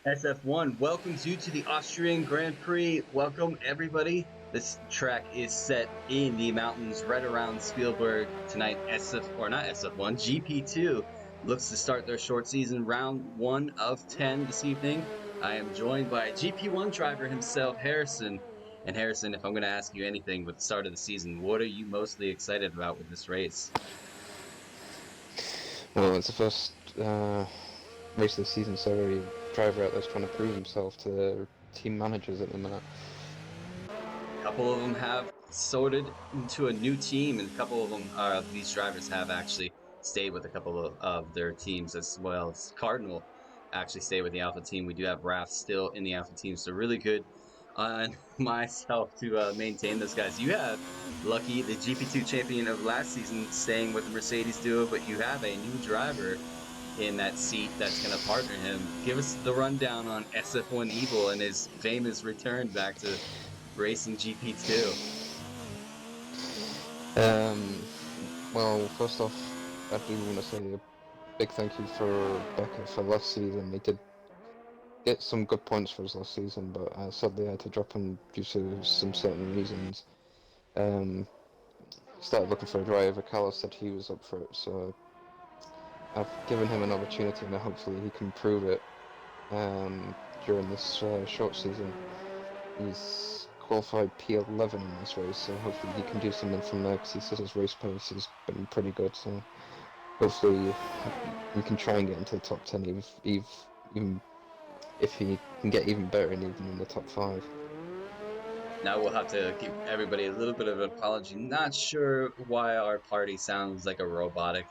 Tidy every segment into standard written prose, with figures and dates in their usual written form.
SF1 welcomes you to the Austrian Grand Prix. Welcome, everybody. This track is set in the mountains right around Spielberg tonight. Not SF1, GP2 looks to start their short season round 1 of 10 this evening. I am joined by GP1 driver himself, Harrison. And Harrison, if I'm going to ask you anything with the start of the season, what are you mostly excited about with this race? Well, it's the first race of the season, so every driver out there's trying to prove himself to their team managers at the minute. A couple of them have sorted into a new team, and a couple of them these drivers have actually stayed with a couple of their teams as well. Cardinal actually stayed with the Alpha team. We do have Raph still in the Alpha team, so really good on myself to maintain those guys. You have Lucky, the GP2 champion of last season, staying with the Mercedes duo, but you have a new driver in that seat that's going to partner him. Give us the rundown on SF1 Evil and his famous return back to racing GP2. Well, first off, I do want to say a big thank you for Becca for last season. They did get some good points for us last season, but sadly I had to drop him due to some certain reasons. Um, Started looking for a driver. Carlos said he was up for it, so I've given him an opportunity, and hopefully he can prove it during this short season. He's qualified P11 in this race, so hopefully he can do something from there because he said his race pace has been pretty good. So hopefully we can try and get into the top 10, even if he can get even better and even in the top 5. Now we'll have to give everybody a little bit of an apology. Not sure why our party sounds like a robotic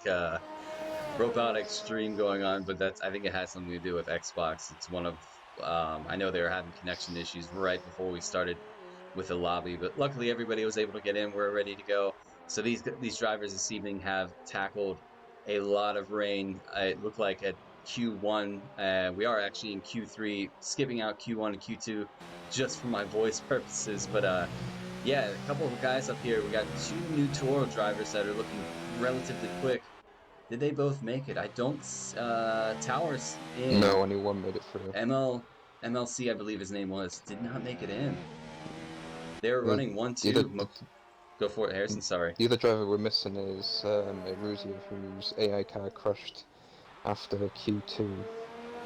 stream going on, but I think it has something to do with Xbox. It's one of I know they were having connection issues right before we started with the lobby, but luckily everybody was able to get in. We're ready to go. So these drivers this evening have tackled a lot of rain. It looked like at Q1, we are actually in Q3, skipping out Q1 and Q2 just for my voice purposes. But yeah, a couple of guys up here. We got two new Toro drivers that are looking relatively quick. Did they both make it? I don't. Towers No, in only one made it through. MLC, I believe his name was, did not make it in. They were The, running one the other two. Go for it, Harrison. Sorry. the other driver we're missing is Eruzia, whose AI car crashed after Q2.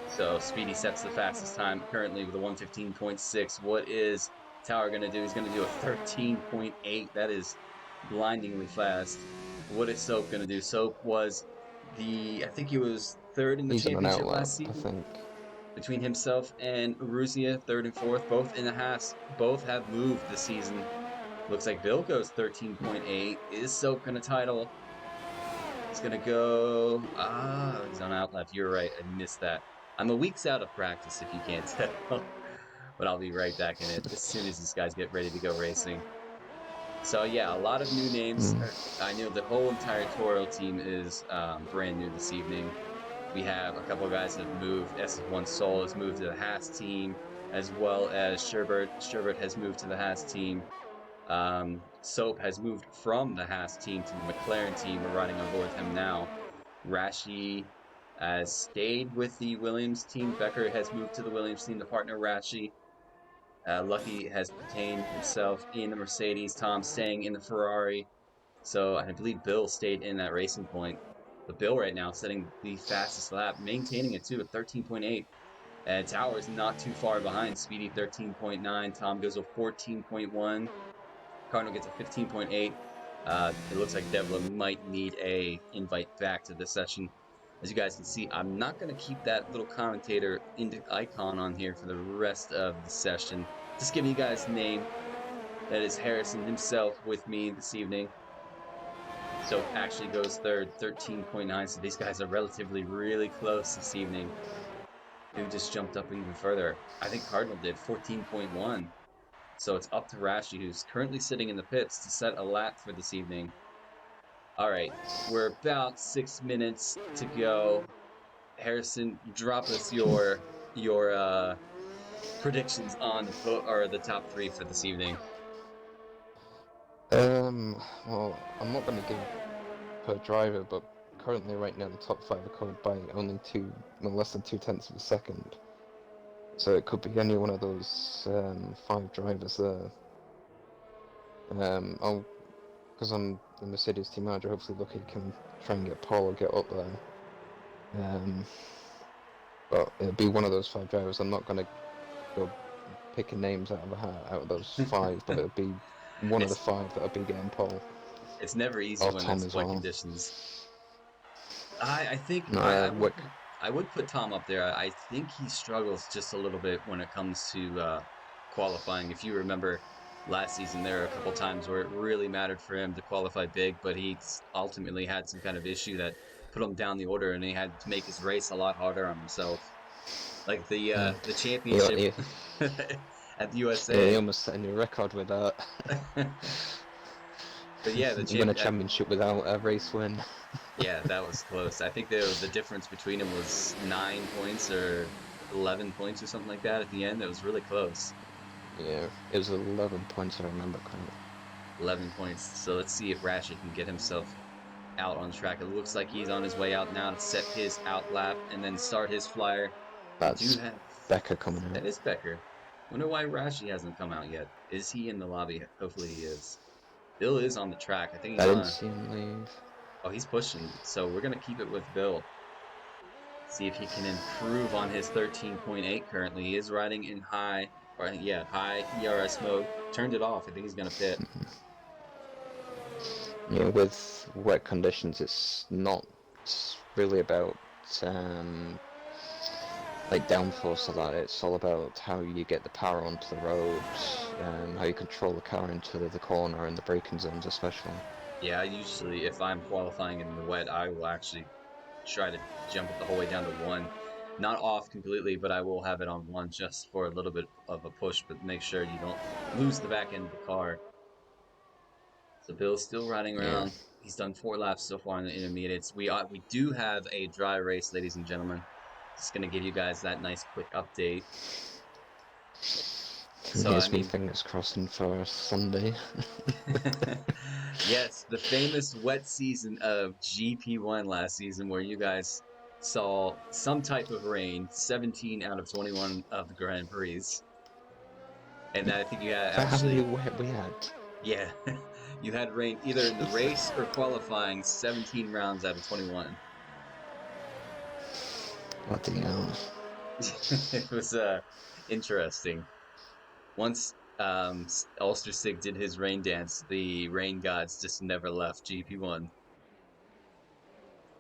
So Speedy sets the fastest time currently with a 1:15.6. What is Tower going to do? He's going to do a 13.8. That is blindingly fast. What is Soap going to do? Soap was I think he was third in the He's on an championship outlap, last I season. think. Between himself and Aruzia, third and fourth, both in the Haas, both have moved this season. Looks like Bill goes 13.8. Is Soap going to title? He's going to go. He's on out left. You're right. I missed that. I'm a week's out of practice if you can't tell, but I'll be right back in it as soon as these guys get ready to go racing. So, yeah, a lot of new names. Mm. I know the whole entire Toro team is brand new this evening. We have a couple of guys that have moved. SF1 Soul has moved to the Haas team, as well as Sherbert. Sherbert has moved to the Haas team. Soap has moved from the Haas team to the McLaren team. We're riding on board with him now. Rashi has stayed with the Williams team. Becker has moved to the Williams team to partner Rashi. Lucky has retained himself in the Mercedes. Tom staying in the Ferrari. So I believe Bill stayed in that Racing Point. But Bill right now setting the fastest lap, maintaining it too at 13.8. And Towers not too far behind. Speedy 13.9. Tom goes with 14.1. Cardinal gets a 15.8. It looks like Devla might need a invite back to this session. As you guys can see, I'm not going to keep that little commentator icon on here for the rest of the session. Just giving you guys a name. That is Harrison himself with me this evening. So actually goes third, 13.9. So these guys are relatively really close this evening. Who just jumped up even further? I think Cardinal did 14.1. So it's up to Rashi, who's currently sitting in the pits, to set a lap for this evening. All right, we're about 6 minutes to go. Harrison, drop us your predictions on the top three for this evening. Well, I'm not going to give per driver, but currently, right now, the top 5 are covered by only less than 2/10 of a second. So it could be any one of those 5 drivers there. I'll because I'm the Mercedes team manager. Hopefully, Lucky can try and get Paul or get up there. Um, but it'll be one of those 5 drivers. I'm not gonna go picking names out of a hat out of those 5, but it'll be one of the it's 5 that'll be getting Paul it's never easy or when Tom it's as wet well. conditions. I think What? I would put Tom up there. I think he struggles just a little bit when it comes to qualifying. If you remember last season, there were a couple times where it really mattered for him to qualify big, but he ultimately had some kind of issue that put him down the order, and he had to make his race a lot harder on himself. Like Yeah, the he, championship he, at the yeah, he USA. almost set a new record with that. But yeah, the Win a champ championship without a race win. yeah, that was close. I think the difference between them was 9 points or 11 points or something like that at the end. It was really close. Yeah, it was 11 points if I remember correctly. 11 points. So let's see if Rashi can get himself out on track. It looks like he's on his way out now to set his out lap and then start his flyer. We do That's have Becker coming that out. is Becker. Wonder why Rashi hasn't come out yet. Is he in the lobby? Hopefully he is. Bill is on the track. I think he's I on didn't a. see him leave. Oh, he's pushing. So we're gonna keep it with Bill. See if he can improve on his 13.8 currently. He is riding in high, or yeah, high ERS mode. Turned it off. I think he's going to pit. Yeah, with wet conditions, it's not really about um, like downforce of that. It's all about how you get the power onto the road, how you control the car into the corner and the braking zones, especially. Yeah, usually if I'm qualifying in the wet, I will actually try to jump it the whole way down to one. Not off completely, but I will have it on one just for a little bit of a push, but make sure you don't lose the back end of the car. So Bill's still riding Yeah, around. He's done 4 laps so far in the intermediates. We do have a dry race, ladies and gentlemen. Just gonna give you guys that nice quick update. So I here's me mean, fingers crossing for Sunday. yes, the famous wet season of GP1 last season, where you guys saw some type of rain, 17 out of 21 of the Grand Prix, and I think you had Is that how many actually, we had? yeah, you had rain either in the race Jesus. or qualifying 17 rounds out of 21. Bloody hell. It was interesting. Once Ulster did his rain dance, the rain gods just never left GP1.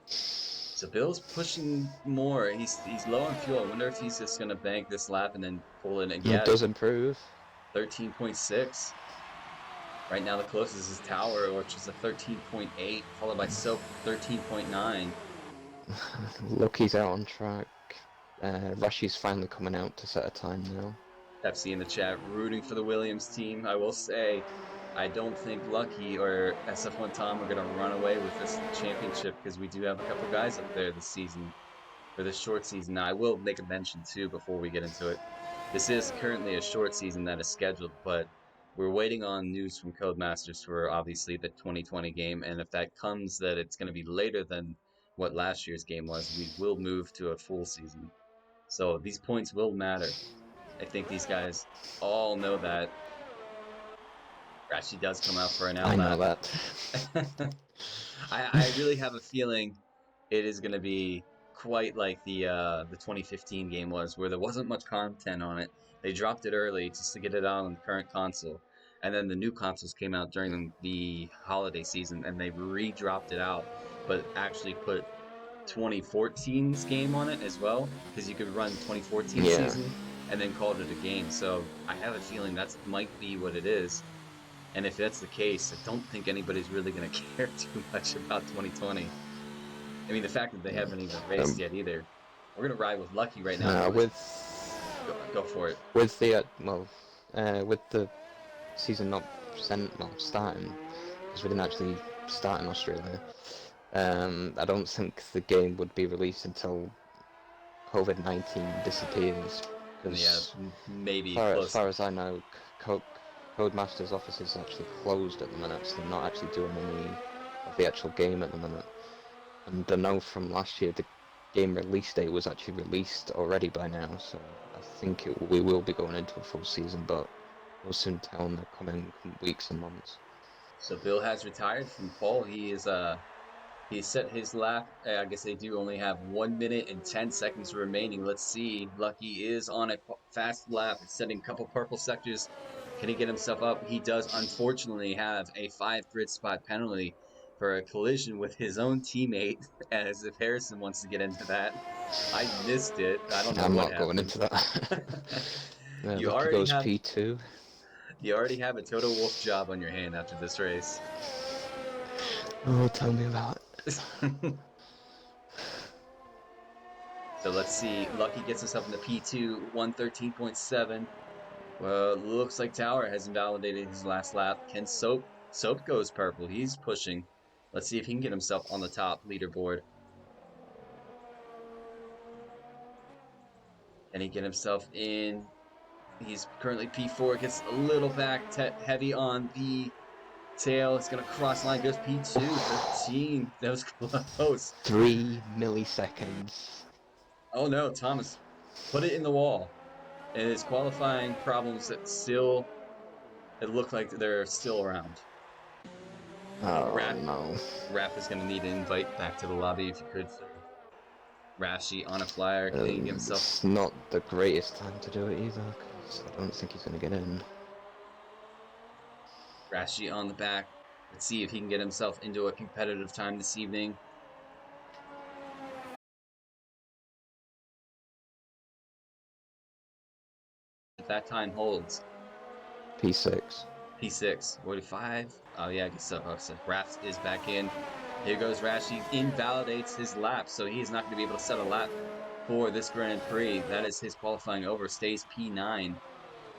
So Bill's pushing more. He's low on fuel. I wonder if he's just gonna bank this lap and then pull in. And It yeah, does improve. 13.6. Right now the closest is Tower, which is a 13.8, followed by Soap 13.9. Lucky's out on track. Rashi's finally coming out to set a time now. FC in the chat rooting for the Williams team. I will say, I don't think Lucky or SF1 Tom are going to run away with this championship because we do have a couple guys up there this season for this short season. Now, I will make a mention too before we get into it. This is currently a short season that is scheduled, but we're waiting on news from Codemasters for obviously the 2020 game. And if that comes that it's going to be later than what last year's game was, we will move to a full season. So these points will matter. I think these guys all know that. Rashi does come out for an I know outlap. that. I really have a feeling it is going to be quite like the 2015 game was, where there wasn't much content on it. They dropped it early just to get it out on the current console, and then the new consoles came out during the holiday season, and they re-dropped it out, but actually put 2014's game on it as well, because you could run 2014 Yeah. season and then called it a game. So I have a feeling that's might be what it is. And if that's the case, I don't think anybody's really going to care too much about 2020. I mean, the fact that they haven't even raced Um, yet either. We're going to ride with Lucky right now, boys. with Go for it. with the season not starting because we didn't actually start in Australia. I don't think the game would be released until COVID-19 disappears. Yeah, Because maybe as close. far as I know, Codemasters office is actually closed at the minute, so they're not actually doing any of the actual game at the minute. And I know from last year the game release date was actually released already by now, so I think we will be going into a full season, but we'll soon tell in the coming weeks and months. So Bill has retired from pole. He set his lap. I guess they do only have 1 minute and 10 seconds remaining. Let's see. Lucky is on a fast lap, setting a couple purple sectors. Can he get himself up? He does unfortunately have a 5 grid spot penalty for a collision with his own teammate, as if Harrison wants to get into that. I missed it. I don't know I'm what not going happened. into that. you Lucky already goes have P2. you already have a Toto Wolf job on your hand after this race. Oh, tell me about it. So let's see. Lucky gets himself in the P2, 113.7. Well, looks like Tower has invalidated his last lap. Can Soap goes purple. He's pushing. Let's see if he can get himself on the top leaderboard. Can he get himself in? He's currently P4. Gets a little back, heavy on the tail. It's going to cross line. Goes P2, 13. That was close. 3 milliseconds. Oh no, Thomas put it in the wall. And his qualifying problems that still, it looked like they're still around. Oh Rap, no. Rap is going to need an invite back to the lobby if you could for Rashi on a flyer. Can he get himself? It's not the greatest time to do it either, because I don't think he's going to get in. Rashi on the back. Let's see if he can get himself into a competitive time this evening. If that time holds, P6. P6, 45. Oh, yeah, I guess so. Oh, so Raps is back in. Here goes Rashi. Invalidates his lap, so he is not going to be able to set a lap for this Grand Prix. That is his qualifying over. Stays P9.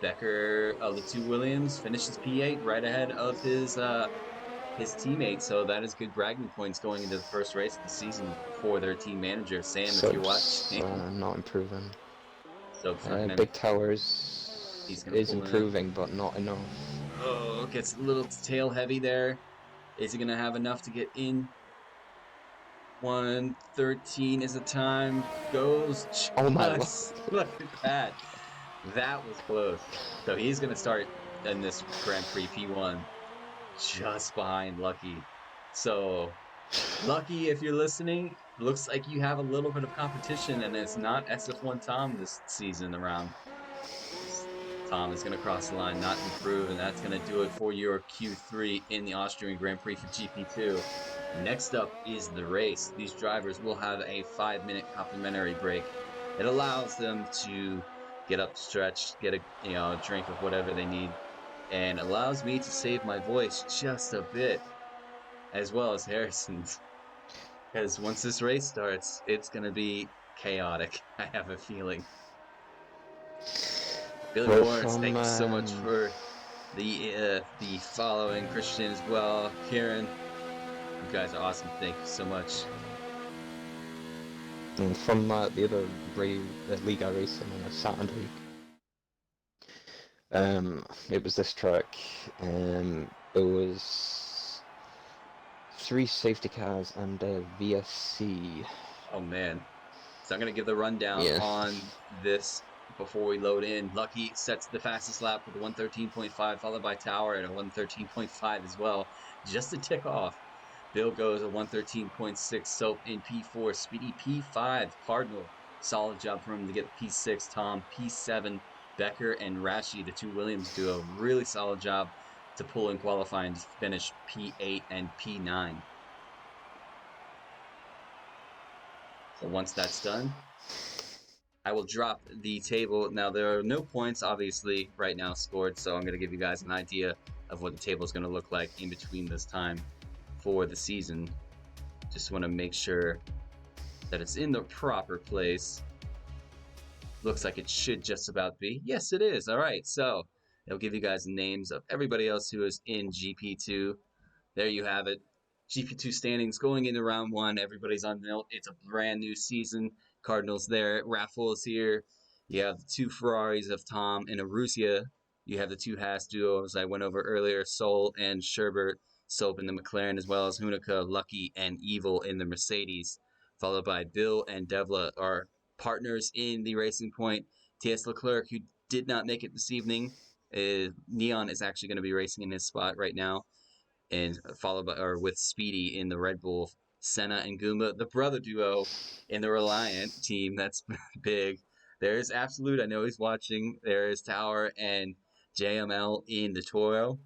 Becker of the two Williams finishes P8 right ahead of his teammate. So that is good bragging points going into the first race of the season for their team manager. Sam, if you're Soap's watching, not improving. Soap's not gonna. Big Towers He's gonna is pull in. improving, but not enough. Oh, gets a little tail heavy there. Is he gonna have enough to get in? 113 is the time. Goes Oh my lord. just look at that. That was close. So he's gonna start in this Grand Prix P1 just behind Lucky. So Lucky, if you're listening, looks like you have a little bit of competition, and it's not SF1 Tom this season around. Tom is going to cross the line, not improve, and that's going to do it for your Q3 in the Austrian Grand Prix for GP2. Next up is the race. These drivers will have a 5-minute complimentary break. It allows them to get up, stretch, get a drink of whatever they need, and allows me to save my voice just a bit, as well as Harrison's. Because once this race starts, it's going to be chaotic. I have a feeling. Billy Well, Lawrence, thank you so much for the following. Christian as well. Kieran, you guys are awesome. Thank you so much. and from the other Liga racing on a Saturday, it was this track. It was 3 safety cars and a VSC. Oh man. So I'm gonna give the rundown Yeah. on this before we load in. Lucky sets the fastest lap with a 113.5, followed by Tower at a 113.5 as well, just to tick off. Bill goes a 113.6, Soap in P4, Speedy P5, Cardinal. Solid job for him to get P6, Tom P7, Becker and Rashi, the two Williams duo. Really solid job to pull in qualifying to finish P8 and P9. So once that's done, I will drop the table. Now, there are no points, obviously, right now scored, so I'm going to give you guys an idea of what the table is going to look like in between this time for the season. Just want to make sure that it's in the proper place. Looks like it should just about be. Yes, it is. All right, so it'll give you guys the names of everybody else who is in GP2. There you have it. GP2 standings going into round one. Everybody's on nil. It's a brand new season. Cardinals there. Raffle is here. You have the two Ferraris of Tom and Arussia. You have the two Haas duos I went over earlier, Sol and Sherbert. Soap in the McLaren, as well as Hunica, Lucky, and Evil in the Mercedes. Followed by Bill and Devla, our partners in the Racing Point T.S. Leclerc, who did not make it this evening. Neon is actually going to be racing in his spot right now, and followed by or with Speedy in the Red Bull. Senna and Goomba, the brother duo in the Reliant team. That's big. There's Absolute. I know he's watching. There is Tower and JML in the Toro,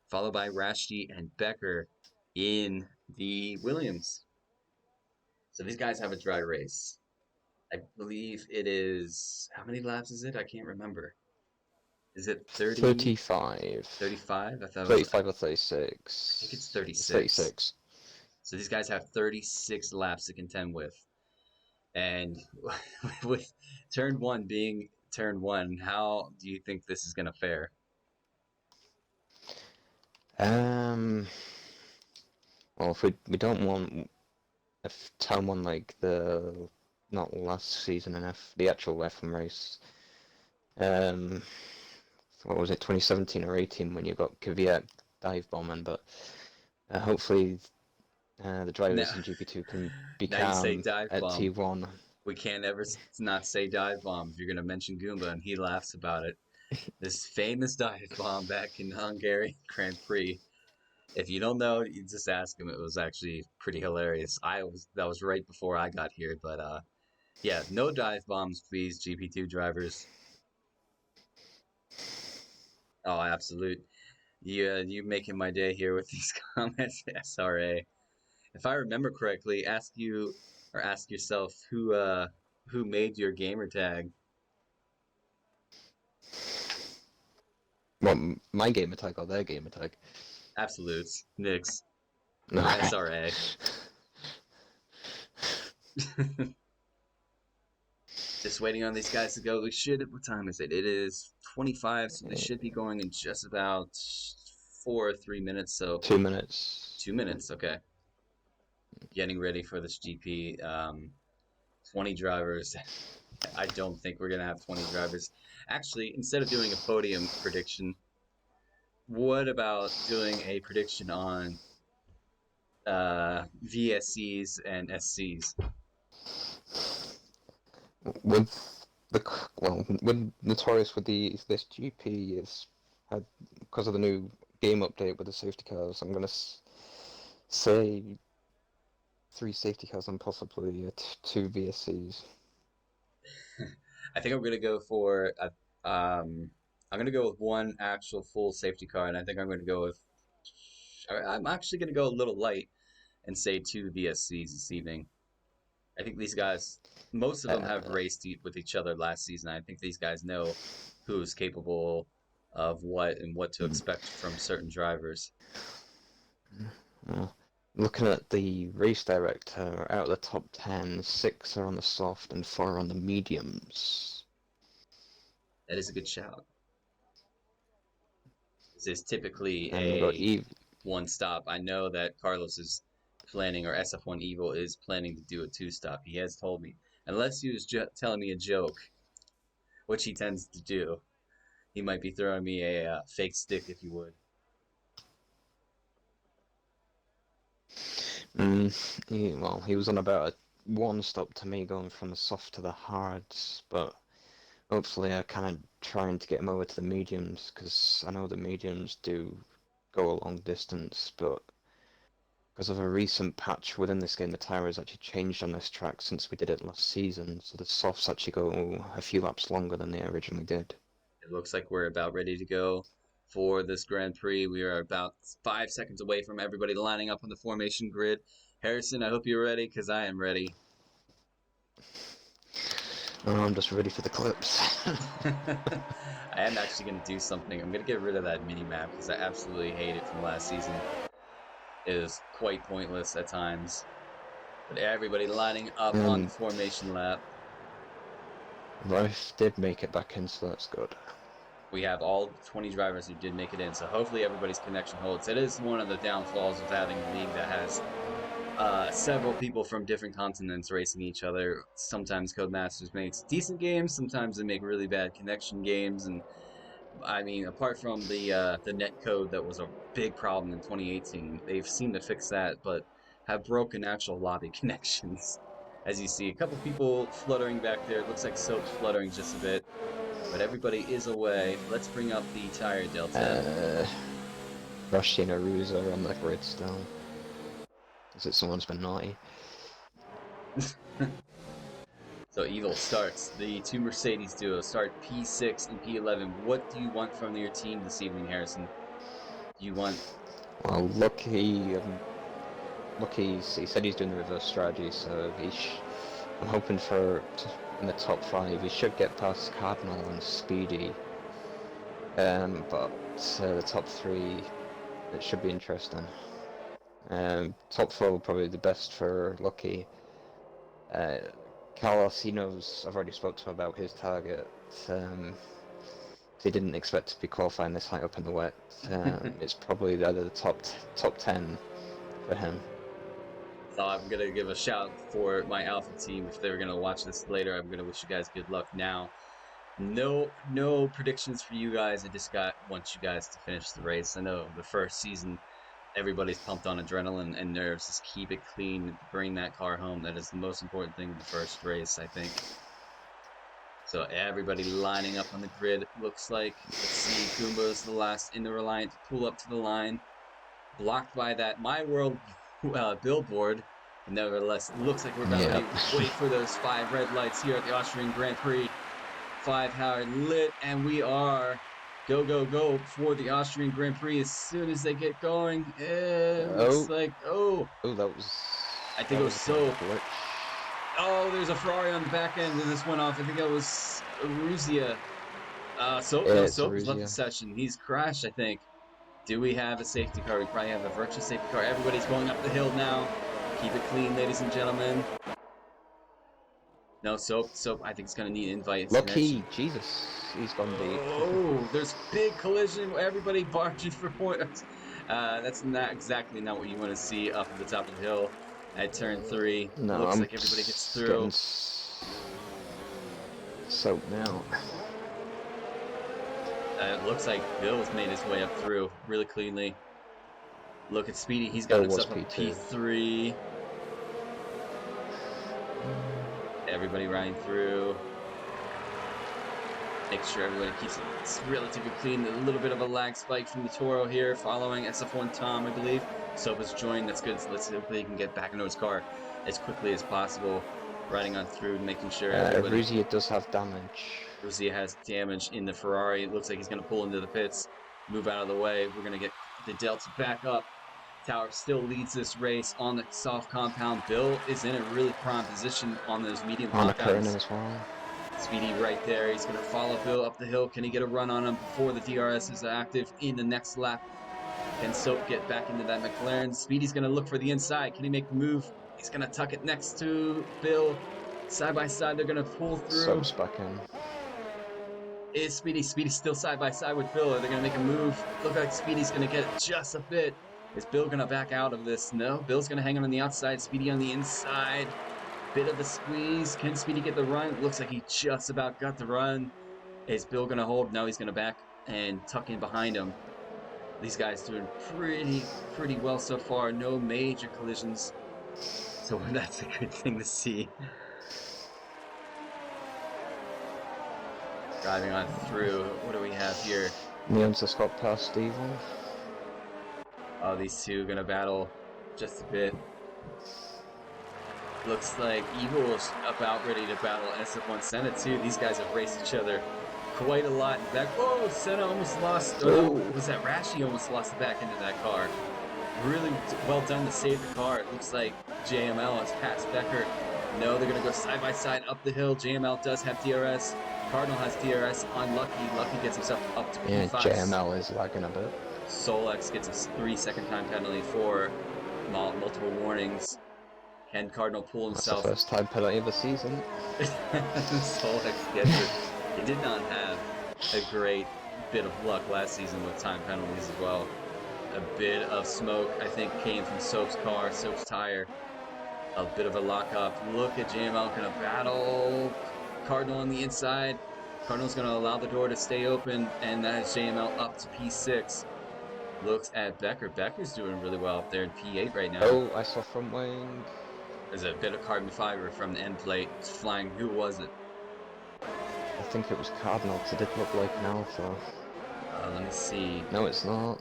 followed by Rashti and Becker in the Williams. So these guys have a dry race. I believe it is. How many laps is it? I can't remember. Is it 30, 35. 35? I thought it was. 35 or I think it's 36. It's 36. 36. So these guys have 36 laps to contend with. And with turn one being turn one, how do you think this is going to fare? Um, well, if we don't want a turn one like the not last season and the actual F1 race. What was it, 2017 or 18 when you got Kvyat dive bombing, but hopefully the Now, drivers in GP2 can be now you say calm dive at bomb. T1. We can't ever not say dive bomb if you're going to mention Goomba, and he laughs about it. This famous dive bomb back in Hungary Grand Prix. If you don't know, you just ask him. It was actually pretty hilarious. That was right before I got here, but yeah, no dive bombs, please, GP2 drivers. Oh, absolute. You making my day here with these comments, SRA. If I remember correctly, ask yourself who made your gamer tag. Well, my game attack or their game attack? Absolutes, Knicks, or Alright. SRA. Just waiting on these guys to go. We should. What time is it? It is 25, so they should be going in just about 4 or 3 minutes. So 2 minutes. 2 minutes. Okay. Getting ready for this GP. 20 drivers. I don't think we're gonna have 20 drivers. Actually, instead of doing a podium prediction, what about doing a prediction on VSCs and SCs? With with Notorious with this GP is had because of the new game update with the safety cars. I'm gonna say 3 safety cars and possibly 2 VSCs. I think I'm gonna go for I'm gonna go with one actual full safety car, and I think I'm gonna go with. I'm actually gonna go a little light and say two VSCs this evening. I think these guys, most of them have Uh, raced with each other last season. I think these guys know who's capable of what and what to expect from certain drivers. uh, Looking at the race director, out of the top 10, 6 are on the soft and 4 are on the mediums. That is a good shout. This is typically And we got a Eve. one stop. I know that Carlos is planning, or SF1 Evil is planning to do a two stop. He has told me. Unless he was telling me a joke, which he tends to do, he might be throwing me a fake stick, if you would. He was on about a 1 stop to me going from the soft to the hards, but hopefully I kind of trying to get him over to the mediums because I know the mediums do go a long distance, but because of a recent patch within this game, the tyre has actually changed on this track since we did it last season, so the softs actually go a few laps longer than they originally did. It looks like we're about ready to go for this Grand Prix. We are about 5 seconds away from everybody lining up on the formation grid. Harrison, I hope you're ready, because I am ready. Oh, I'm just ready for the clips. I am actually going to do something. I'm going to get rid of that mini map because I absolutely hate it from last season. It is quite pointless at times. But everybody lining up on the And formation lap. Rife did make it back in, so that's good. We have all 20 drivers who did make it in, so hopefully everybody's connection holds. It is one of the downfalls of having a league that has several people from different continents racing each other. Sometimes Codemasters makes decent games, sometimes they make really bad connection games, and I mean, apart from the net code that was a big problem in 2018, they've seemed to fix that, but have broken actual lobby connections. As you see, a couple people fluttering back there. It looks like Soap's fluttering just a bit. but everybody is away. Let's bring up the tire delta. Rushing Arusa on the grid still. Is it someone's been naughty? So Evil starts. The two Mercedes duo start P6 and P11. What do you want from your team this evening, Harrison? Do you want... Well, Lucky, he said he's doing the reverse strategy, so I'm hoping for in the top 5. He should get past Cardinal and Speedy. But the top 3, it should be interesting. Top 4 will probably be the best for Lucky. Carlos, he knows, I've already spoke to him about his target. He didn't expect to be qualifying this high up in the wet. It's probably either the top 10 for him. So I'm going to give a shout for my Alpha team. If they're going to watch this later, I'm going to wish you guys good luck now. No predictions for you guys. I just want you guys to finish the race. I know the first season, everybody's pumped on adrenaline and nerves. Just keep it clean, bring that car home. That is the most important thing in the first race, I think. So everybody lining up on the grid, looks like. Let's see, Goomba's the last in the Reliant to pull up to the line. Blocked by that My World billboard. Nevertheless, looks like we're about ready to wait for those 5 red lights here at the Austrian Grand Prix. 5 are lit, and we are go for the Austrian Grand Prix as soon as they get going. Looks like that was... I think it was Soap. Oh, there's a Ferrari on the back end, and this went off. I think it was Aruzia. Soap has left the session. He's crashed, I think. Do we have a safety car? We probably have a virtual safety car. Everybody's going up the hill now. Keep it clean, ladies and gentlemen. No, Soap, I think it's going to need invite. Lucky, Jesus, he's gone deep. Oh, there's big collision. Everybody barging for points. That's not exactly what you want to see up at the top of the hill at turn 3. No, looks like everybody gets through. Soap now. It looks like Bill's made his way up through really cleanly. Look at Speedy. He's got himself a P3. Everybody riding through. Make sure everybody keeps it relatively clean. A little bit of a lag spike from the Toro here, following SF1 Tom, I believe. Soap has joined. That's good. So let's see if he can get back into his car as quickly as possible. Riding on through, making sure everybody... Ruzia does have damage. Ruzia has damage in the Ferrari. It looks like he's going to pull into the pits. Move out of the way. We're going to get the Delta back up. Tower still leads this race on the soft compound. Bill is in a really prime position on those medium compounds. As well. Speedy right there. He's going to follow Bill up the hill. Can he get a run on him before the DRS is active in the next lap? Can Soap get back into that McLaren? Speedy's going to look for the inside. Can he make the move? He's going to tuck it next to Bill. Side by side, they're going to pull through. Soap's back in. Is Speedy's still side by side with Bill? Are they going to make a move? Look like Speedy's going to get just a bit. Is Bill going to back out of this? No, Bill's going to hang on the outside. Speedy on the inside. Bit of the squeeze. Can Speedy get the run? Looks like he just about got the run. Is Bill going to hold? No, he's going to back and tuck in behind him. These guys doing pretty well so far. No major collisions. So that's a good thing to see. Driving on through. What do we have here? Neon's just got past Evil. Oh, these two are going to battle just a bit. Looks like Evil is about ready to battle SF1 Senna too. These guys have raced each other quite a lot. In fact, whoa, Senna almost lost. Oh, was that Rashi almost lost the back end of that car? Really well done to save the car. It looks like JML has passed Becker. No, they're going to go side by side up the hill. JML does have DRS. Cardinal has DRS on Lucky. Lucky gets himself up to P5. Yeah, JML is lagging a bit. Solex gets a 3-second time penalty for multiple warnings. Can Cardinal pull himself? That's the first time penalty of the season. Solex gets it. He did not have a great bit of luck last season with time penalties as well. A bit of smoke, I think, came from Soap's car, Soap's tire. A bit of a lockup. Look at JML gonna battle Cardinal on the inside. Cardinal's gonna allow the door to stay open, and that is JML up to P6. Looks at Becker. Becker's doing really well up there in P8 right now. Oh, I saw front wing. There's a bit of carbon fiber from the end plate. It's flying. Who was it? I think it was Cardinal, because it did look like an Alpha. Let me see. No, it's not.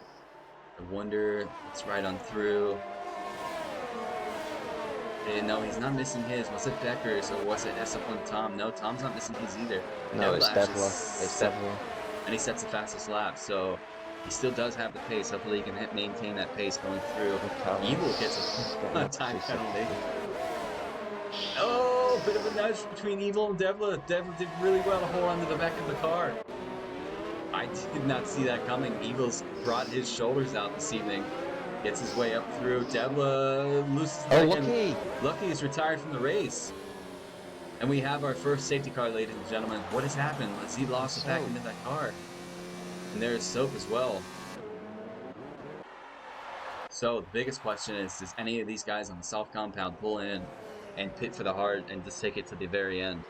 I wonder. Let's right on through. No, he's not missing his. Was it Becker's or was it SF1 Tom? No, Tom's not missing his either. No, Devil it's actually Devla. It's Devla. and he sets the fastest lap, so he still does have the pace. Hopefully he can maintain that pace going through. Evil gets a time penalty. Oh, bit of a nudge between Evil and Devla. Devla did really well to hold onto the back of the car. I did not see that coming. Evil's brought his shoulders out this evening. Gets his way up through. Devla loses the Lucky! Lucky is retired from the race. And we have our first safety car, ladies and gentlemen. What has happened? He lost it back into that car. And there's Soap as well. So the biggest question is, does any of these guys on the soft compound pull in and pit for the hard and just take it to the very end?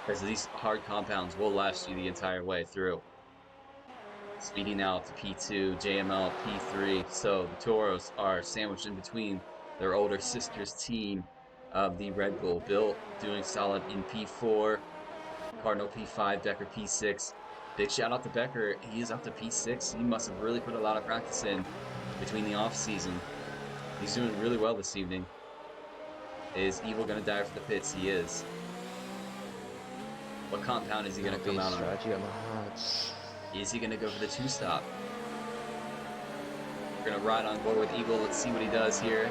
Because these hard compounds will last you the entire way through. Speedy now up to P2, JML P3. So the Toros are sandwiched in between their older sister's team of the Red Bull. Bill doing solid in P4, Cardinal P5, Becker P6. Big shout out to Becker. He is up to P6. He must have really put a lot of practice in between the off season. He's doing really well this evening. Is Evil going to die for the pits? He is. What compound is he going to come out on? Strategy on the hards. Is he going to go for the two-stop? We're going to ride on board with Evil. Let's see what he does here.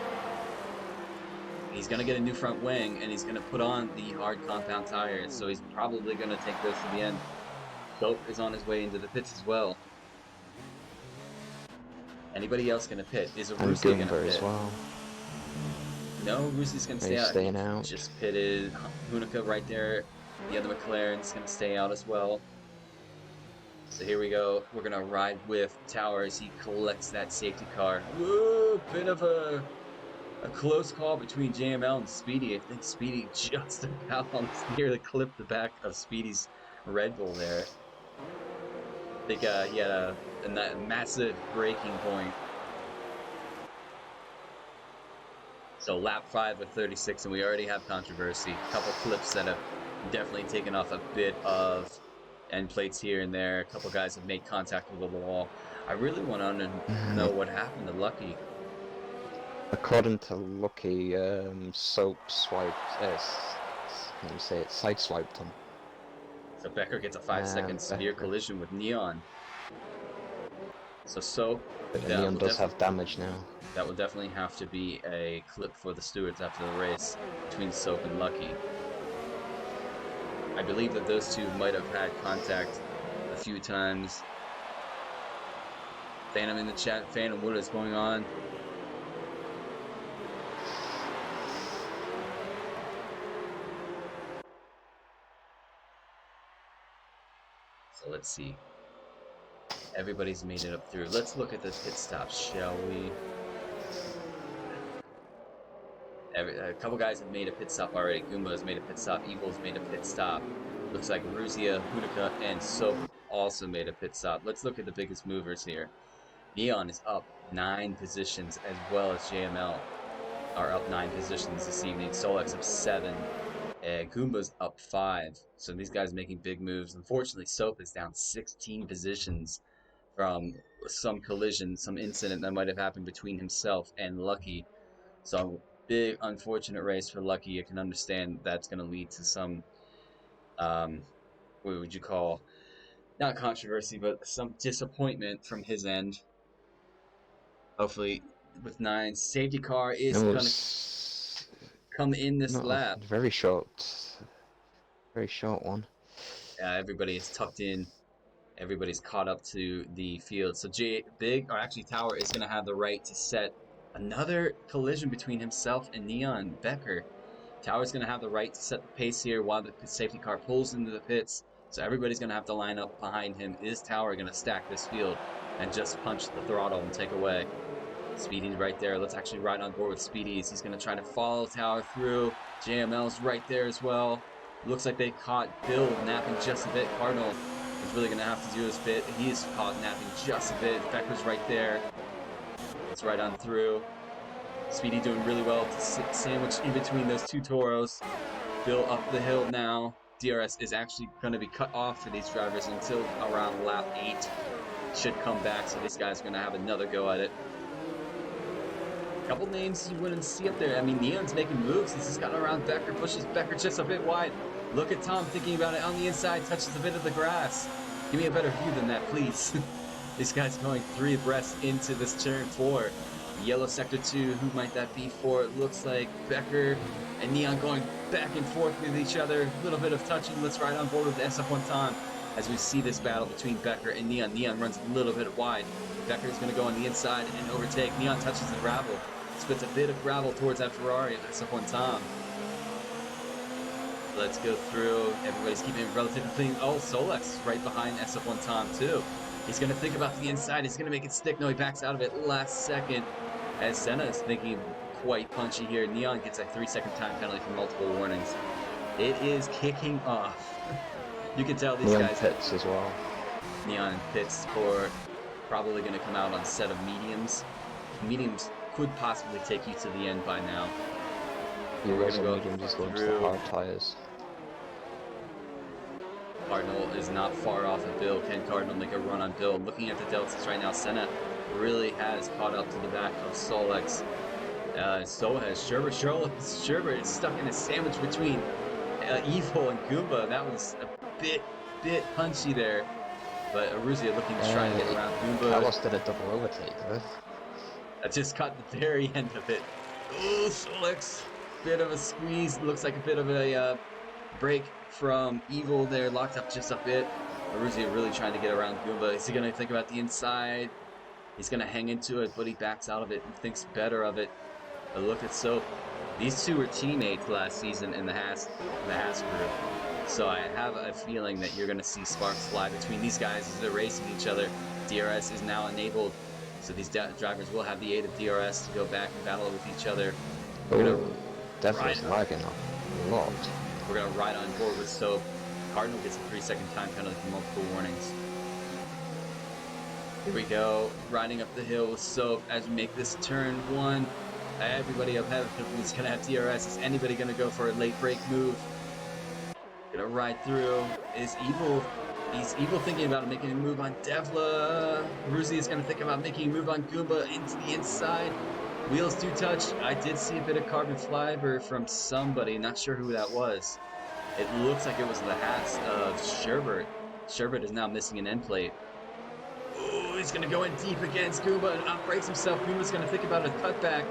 He's going to get a new front wing, and he's going to put on the hard compound tires, so he's probably going to take those to the end. Dope is on his way into the pits as well. Anybody else going to pit? Is Arusi going to pit? As well. No, Arusi's going to stay out. Staying out. Just pitted. Hunica right there. The other McLaren's going to stay out as well. So here we go. We're going to ride with Tower as he collects that safety car. Whoa, bit of a close call between JML and Speedy. I think Speedy just about nearly clipped the back of Speedy's Red Bull there. I think he had a massive braking point. So lap 5 of 36, and we already have controversy. A couple clips that have definitely taken off a bit of end plates here and there. A couple guys have made contact with the wall. I really want to know what happened to Lucky. According to Lucky, Soap swiped, how do you say it, sideswiped him. So Becker gets a 5-second severe collision with Neon. So Neon does have damage now. That will definitely have to be a clip for the stewards after the race between Soap and Lucky. I believe that those two might have had contact a few times. Phantom in the chat. Phantom, what is going on? So let's see. Everybody's made it up through. Let's look at the pit stops, shall we? A couple guys have made a pit stop already. Goomba has made a pit stop. Evil's made a pit stop. Looks like Ruzia, Hunica, and Soap also made a pit stop. Let's look at the biggest movers here. Neon is up 9 positions, as well as JML are up 9 positions this evening. Solex up 7. Goomba's up 5. So these guys making big moves. Unfortunately, Soap is down 16 positions from some collision, some incident that might have happened between himself and Lucky. So big unfortunate race for Lucky. I can understand that's going to lead to some, what would you call, not controversy, but some disappointment from his end. Hopefully, with 9, safety car is going to come in this lap. Very short one. Everybody is tucked in. Everybody's caught up to the field. So Tower is going to have the right to set another collision between himself and Neon Becker. Tower's going to have the right to set the pace here while the safety car pulls into the pits. So everybody's going to have to line up behind him. Is Tower going to stack this field and just punch the throttle and take away? Speedy's right there. Let's actually ride on board with Speedy's. He's going to try to follow Tower through. JML's right there as well. Looks like they caught Bill napping just a bit. Cardinal is really going to have to do his bit. He's caught napping just a bit. Becker's right there. Let's ride on through. Speedy doing really well to sandwich in between those two Toros. Bill up the hill now. DRS is actually going to be cut off for these drivers until around lap 8. Should come back, so these guys are going to have another go at it. Couple names you wouldn't see up there. I mean, Neon's making moves. He's just gotten around Becker, pushes Becker just a bit wide. Look at Tom thinking about it on the inside, touches a bit of the grass. Give me a better view than that, please. This guy's going 3 abreast into this turn 4. Yellow sector 2, who might that be for? It looks like Becker and Neon going back and forth with each other. A little bit of touching. Let's ride on board with the SF1 Tom as we see this battle between Becker and Neon. Neon runs a little bit wide. Becker is going to go on the inside and overtake. Neon touches the gravel. Spits a bit of gravel towards that Ferrari of SF1 Tom. Let's go through. Everybody's keeping it relatively clean. Oh, Solex is right behind SF1 Tom too. He's going to think about the inside. He's going to make it stick. No, he backs out of it last second. As Senna is thinking quite punchy here. Neon gets a 3-second time penalty for multiple warnings. It is kicking off. You can tell these Neon guys. pits as well. Neon pits for probably going to come out on a set of mediums. Mediums could possibly take you to the end by now. You're We're going going to to go go just going to through. the hard tyres. Cardinal is not far off of Bill. Can Cardinal make a run on Bill? Looking at the deltas right now, Senna really has caught up to the back of Solex. So has Sherbert. Sherbert is stuck in a sandwich between Evil and Goomba. That was a bit punchy there. But Aruzia looking to try and get around Goomba. Carlos did a double overtake though. I just caught the very end of it. Oh, Solex. Bit of a squeeze. Looks like a bit of a break from Evil there. Locked up just a bit. Aruzia really trying to get around Goomba. Is he going to think about the inside? He's going to hang into it, but he backs out of it and thinks better of it. But look at Soap. These two were teammates last season in the Haas group. So I have a feeling that you're going to see sparks fly between these guys as they're racing each other. DRS is now enabled, so these drivers will have the aid of DRS to go back and battle with each other. Definitely lagging a lot. We're going to ride on board with Soap. Cardinal gets a 3-second time penalty for multiple warnings. Here we go, riding up the hill with Soap as we make this turn 1. Everybody up ahead is going to have DRS. Is anybody going to go for a late break move? Gonna ride through. Is Evil? He's Evil thinking about making a move on Devla. Ruzi is gonna think about making a move on Goomba into the inside. Wheels do touch. I did see a bit of carbon fiber from somebody. Not sure who that was. It looks like it was the hats of Sherbert. Sherbert is now missing an end plate. Oh, he's gonna go in deep against Goomba and outbreaks himself. Goomba's gonna think about a cutback.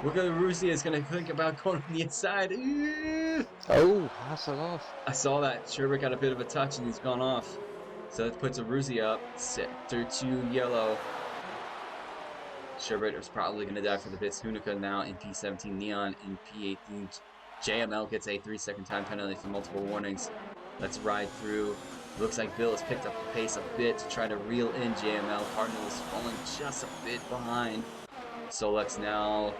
Ruzi is gonna think about going on the inside. Oh, pass it off. I saw that. Sherbert got a bit of a touch and he's gone off. So that puts Aruzzi up. Sector 2 yellow. Sherbert is probably going to die for the bits. Hunica now in P17. Neon in P18. JML gets a 3-second time penalty for multiple warnings. Let's ride through. Looks like Bill has picked up the pace a bit to try to reel in JML. Cardinal is falling just a bit behind. Solex now.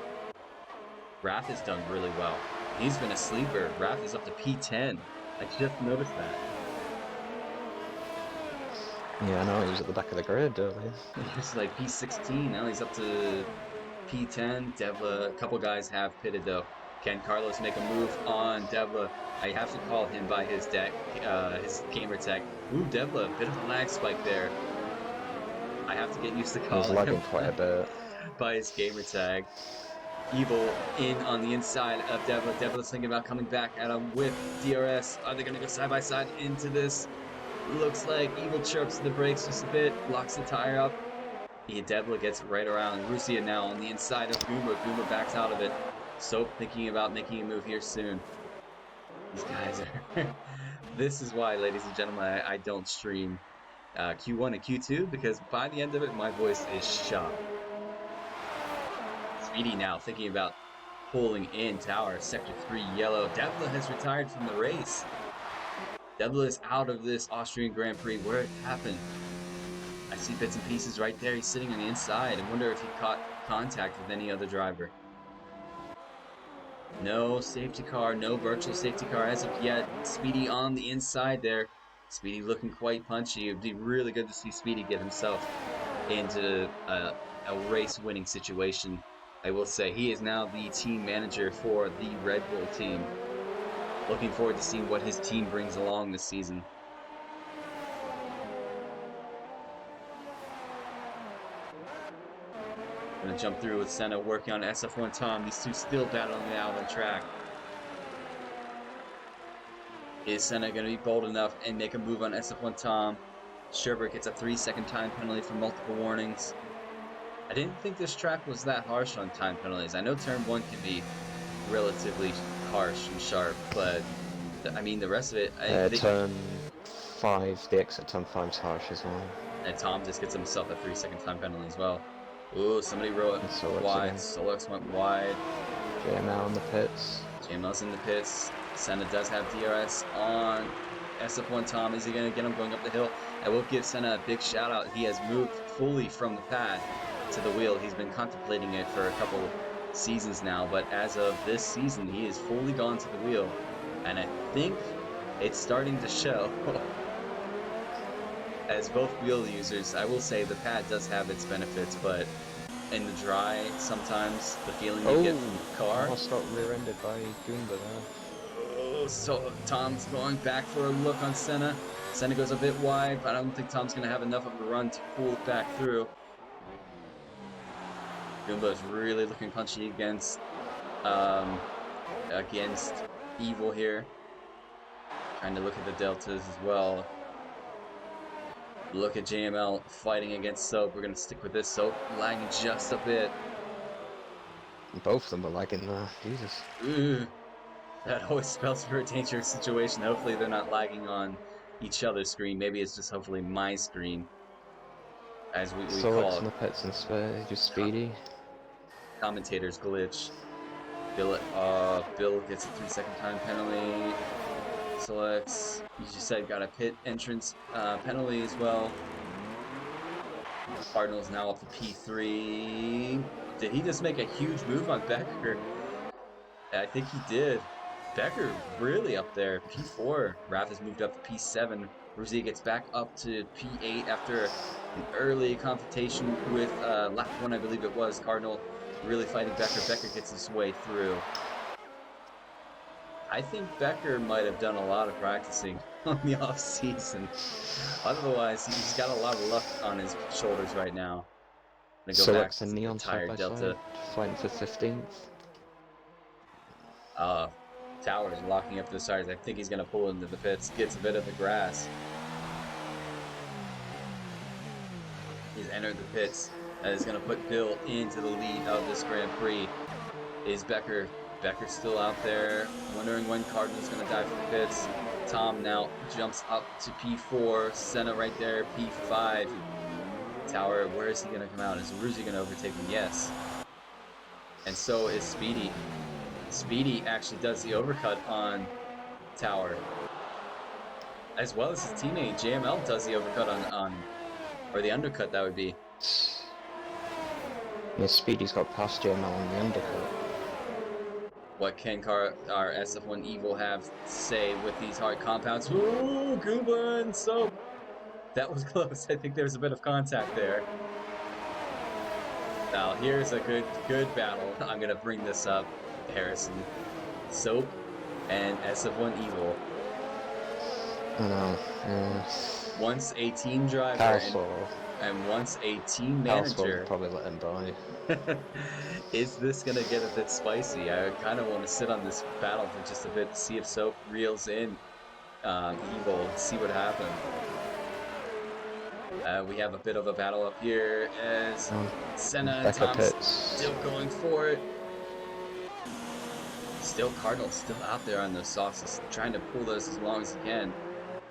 Raph has done really well. He's been a sleeper. Raph is up to P10. I just noticed that. Yeah, I know, he was at the back of the grid earlier. He was like P16, now he's up to P10. Devla, a couple guys have pitted though. Can Carlos make a move on Devla? I have to call him by his gamer tag. Ooh, Devla, a bit of a lag spike there. I have to get used to calling He's lagging him quite a bit. by his gamer tag. Evil in on the inside of Devla. Devla's thinking about coming back at him with DRS. Are they going to go side by side into this? Looks like Evil chirps the brakes just a bit, blocks the tire up. Devla gets right around. Rusia now on the inside of Goomba. Goomba backs out of it. Soap thinking about making a move here soon. These guys are... This is why, ladies and gentlemen, I don't stream Q1 and Q2, because by the end of it, my voice is shot. Speedy now thinking about pulling in tower. Sector 3 yellow. Devla has retired from the race. Devla is out of this Austrian Grand Prix. Where it happened? I see bits and pieces right there. He's sitting on the inside. I wonder if he caught contact with any other driver. No safety car, no virtual safety car as of yet. Speedy on the inside there. Speedy looking quite punchy. It would be really good to see Speedy get himself into a race-winning situation. I will say he is now the team manager for the Red Bull team. Looking forward to seeing what his team brings along this season. Gonna jump through with Senna working on SF1 Tom. These two still battling it out on track. Is Senna gonna be bold enough and make a move on SF1 Tom? Sherbert gets a 3-second time penalty for multiple warnings. I didn't think this track was that harsh on time penalties. I know turn 1 can be relatively harsh and sharp, but I mean the rest of it. Turn 5, the exit turn 5's harsh as well. And Tom just gets himself a 3-second time penalty as well. Ooh, somebody wrote wide. Solux went wide. JML in the pits. JML's in the pits. Senna does have DRS on SF1 Tom. Is he going to get him going up the hill? I will give Senna a big shout out. He has moved fully from the pad to the wheel. He's been contemplating it for a couple seasons now, but as of this season, he is fully gone to the wheel. And I think it's starting to show. As both wheel users, I will say the pad does have its benefits, but in the dry, sometimes the feeling you get from the car. Almost got rear-ended by Goomba there. Oh, so Tom's going back for a look on Senna. Senna goes a bit wide, but I don't think Tom's going to have enough of a run to pull it back through. Goomba is really looking punchy against Evil here. Trying to look at the deltas as well. Look at JML fighting against Soap. We're going to stick with this. Soap lagging just a bit. Both of them are lagging there. Jesus. Ooh, that always spells for a dangerous situation. Hopefully they're not lagging on each other's screen. Maybe it's just hopefully my screen. As we so call it. in the pits and just Speedy. Commentator's glitch. Bill gets a 3-second time penalty. Selects, you just said, got a pit entrance penalty as well. Cardinals now up to P3. Did he just make a huge move on Becker? I think he did. Becker really up there. P4. Raph has moved up to P7. Ruzzi gets back up to P8 after an early confrontation with lap 1, I believe it was. Cardinal really fighting Becker. Becker gets his way through. I think Becker might have done a lot of practicing on the off season. Otherwise, he's got a lot of luck on his shoulders right now. I'm gonna go back to the tire delta. Fighting for 15th. Towers locking up the tires. I think he's gonna pull into the pits. Gets a bit of the grass. He's entered the pits. That is gonna put Bill into the lead of this Grand Prix. Is Becker still out there, wondering when Cardinal's going to dive for the pits. Tom now jumps up to P4. Senna right there, P5. Tower, where is he going to come out? Is Ruzzi going to overtake him? Yes. And so is Speedy. Speedy actually does the overcut on Tower. As well as his teammate, JML does the overcut on or the undercut, that would be. Yeah, Speedy's got past JML on the undercut. What can our SF1 Evil have to say with these hard compounds? Ooh, Goomba and Soap. That was close. I think there's a bit of contact there. Now, here's a good battle. I'm going to bring this up, Harrison. Soap and SF1 Evil. I know. Once a team driver and once a team manager. Probably let him die. Is this gonna get a bit spicy? I kind of want to sit on this battle for just a bit, see if Soap reels in Evil, see what happens. We have a bit of a battle up here as Senna and Tom's still going for it. Still Cardinal still out there on those softs, trying to pull those as long as he can.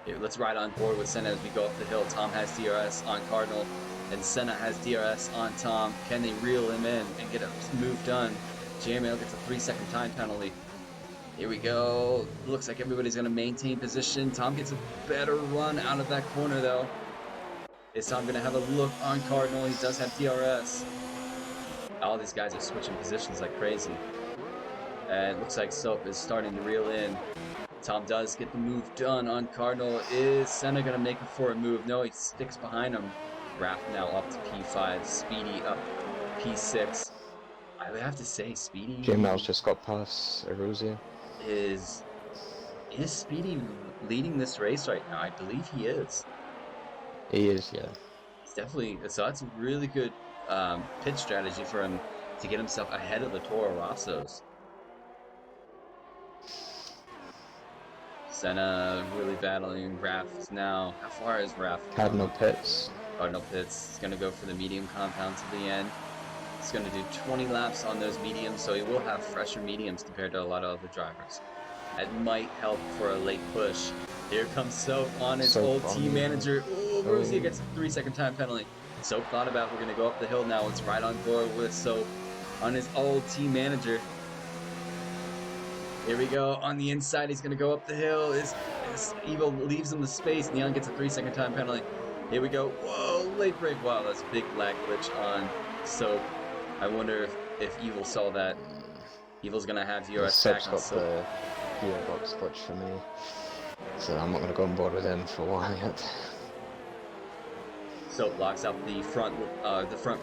Here, let's ride on board with Senna as we go up the hill. Tom has DRS on Cardinal, and Senna has DRS on Tom. Can they reel him in and get a move done? JML gets a 3-second time penalty. Here we go. Looks like everybody's going to maintain position. Tom gets a better run out of that corner, though. Is Tom going to have a look on Cardinal? He does have DRS. All these guys are switching positions like crazy. And it looks like Soap is starting to reel in. Tom does get the move done on Cardinal. Is Senna going to make it for a move? No, he sticks behind him. Raph now up to P5. Speedy up P6. I would have to say Speedy... JML's just got past Eruzia. Is Is Speedy leading this race right now? I believe he is. He is, yeah. He's definitely, so that's a really good pit strategy for him to get himself ahead of the Toro Rossos. Senna really battling Raph now. How far has Raph Cardinal come? Pits. Cardinal Pits. He's going to go for the medium compound to the end. He's going to do 20 laps on those mediums, so he will have fresher mediums compared to a lot of other drivers. That might help for a late push. Here comes Soap on his So old team on. manager. Ooh, Maruzia Oh, gets a 3-second time penalty. Soap thought about we're going to go up the hill now. It's right on board with Soap on his old team manager. Here we go. On the inside, he's going to go up the hill. His Evil leaves him the space. Neon gets a 3-second time penalty. Here we go. Whoa, late break. Wow, that's a big lag glitch on Soap. I wonder if Evil saw that. Evil's going to have DRS Seb's back on got Soap. the gearbox glitch for me, so I'm not going to go on board with him for a while yet. Soap locks up the front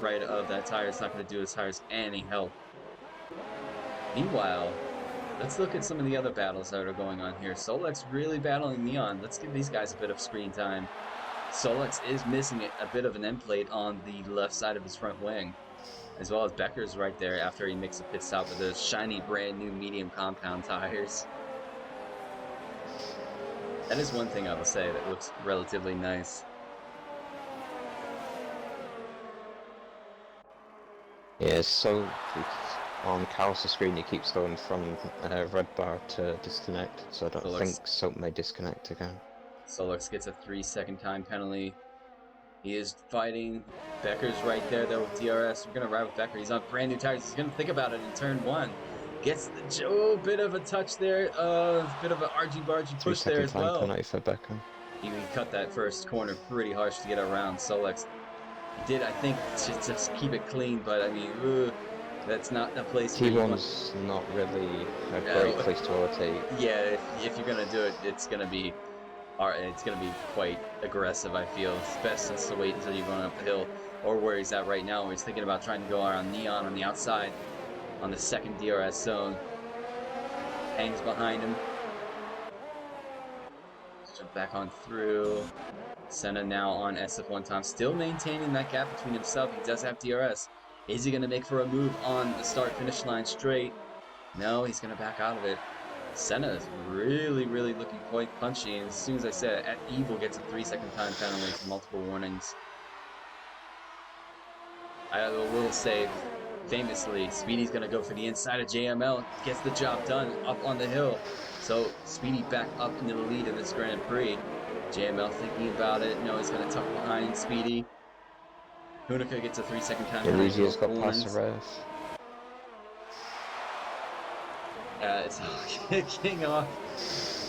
right of that tire. It's not going to do his tires any help. Meanwhile, let's look at some of the other battles that are going on here. Solex really battling Neon. Let's give these guys a bit of screen time. Solex is missing a bit of an end plate on the left side of his front wing, as well as Becker's right there after he makes a pit stop with those shiny brand new medium compound tires. That is one thing I will say that looks relatively nice. Yeah, so on Carl's screen he keeps going from red bar to disconnect, so I don't Solex, think Soap may disconnect again. Solex gets a 3-second time penalty. He is fighting. Becker's right there, though, with DRS. We're going to ride with Becker. He's on brand new tires. He's going to think about it in turn one. Gets the bit of a touch there. Bit of an argy-bargy push there 3-second as time well. penalty for Becker. He cut that first corner pretty harsh to get around Solex. He did, I think, to just keep it clean, but I mean, that's not a place where you want. T1's not really a great place to rotate. Yeah, if you're going to do it, it's going to be quite aggressive, I feel. It's best just to wait until you're going up the hill, or where he's at right now, where he's thinking about trying to go around Neon on the outside on the second DRS zone. Hangs behind him. Let's jump back on through. Senna now on SF1 time, still maintaining that gap between himself. He does have DRS. Is he going to make for a move on the start-finish line straight? No, he's going to back out of it. Senna is really, really looking quite punchy, and as soon as I said it, Evil gets a 3-second time penalty for multiple warnings. I will say, famously, Speedy's going to go for the inside of JML, gets the job done up on the hill. So Speedy back up into the lead in this Grand Prix. JML thinking about it. No, he's going to tuck behind Speedy. Hunica gets a 3-second time penalty. Luzia's got past the ref. It's all kicking off.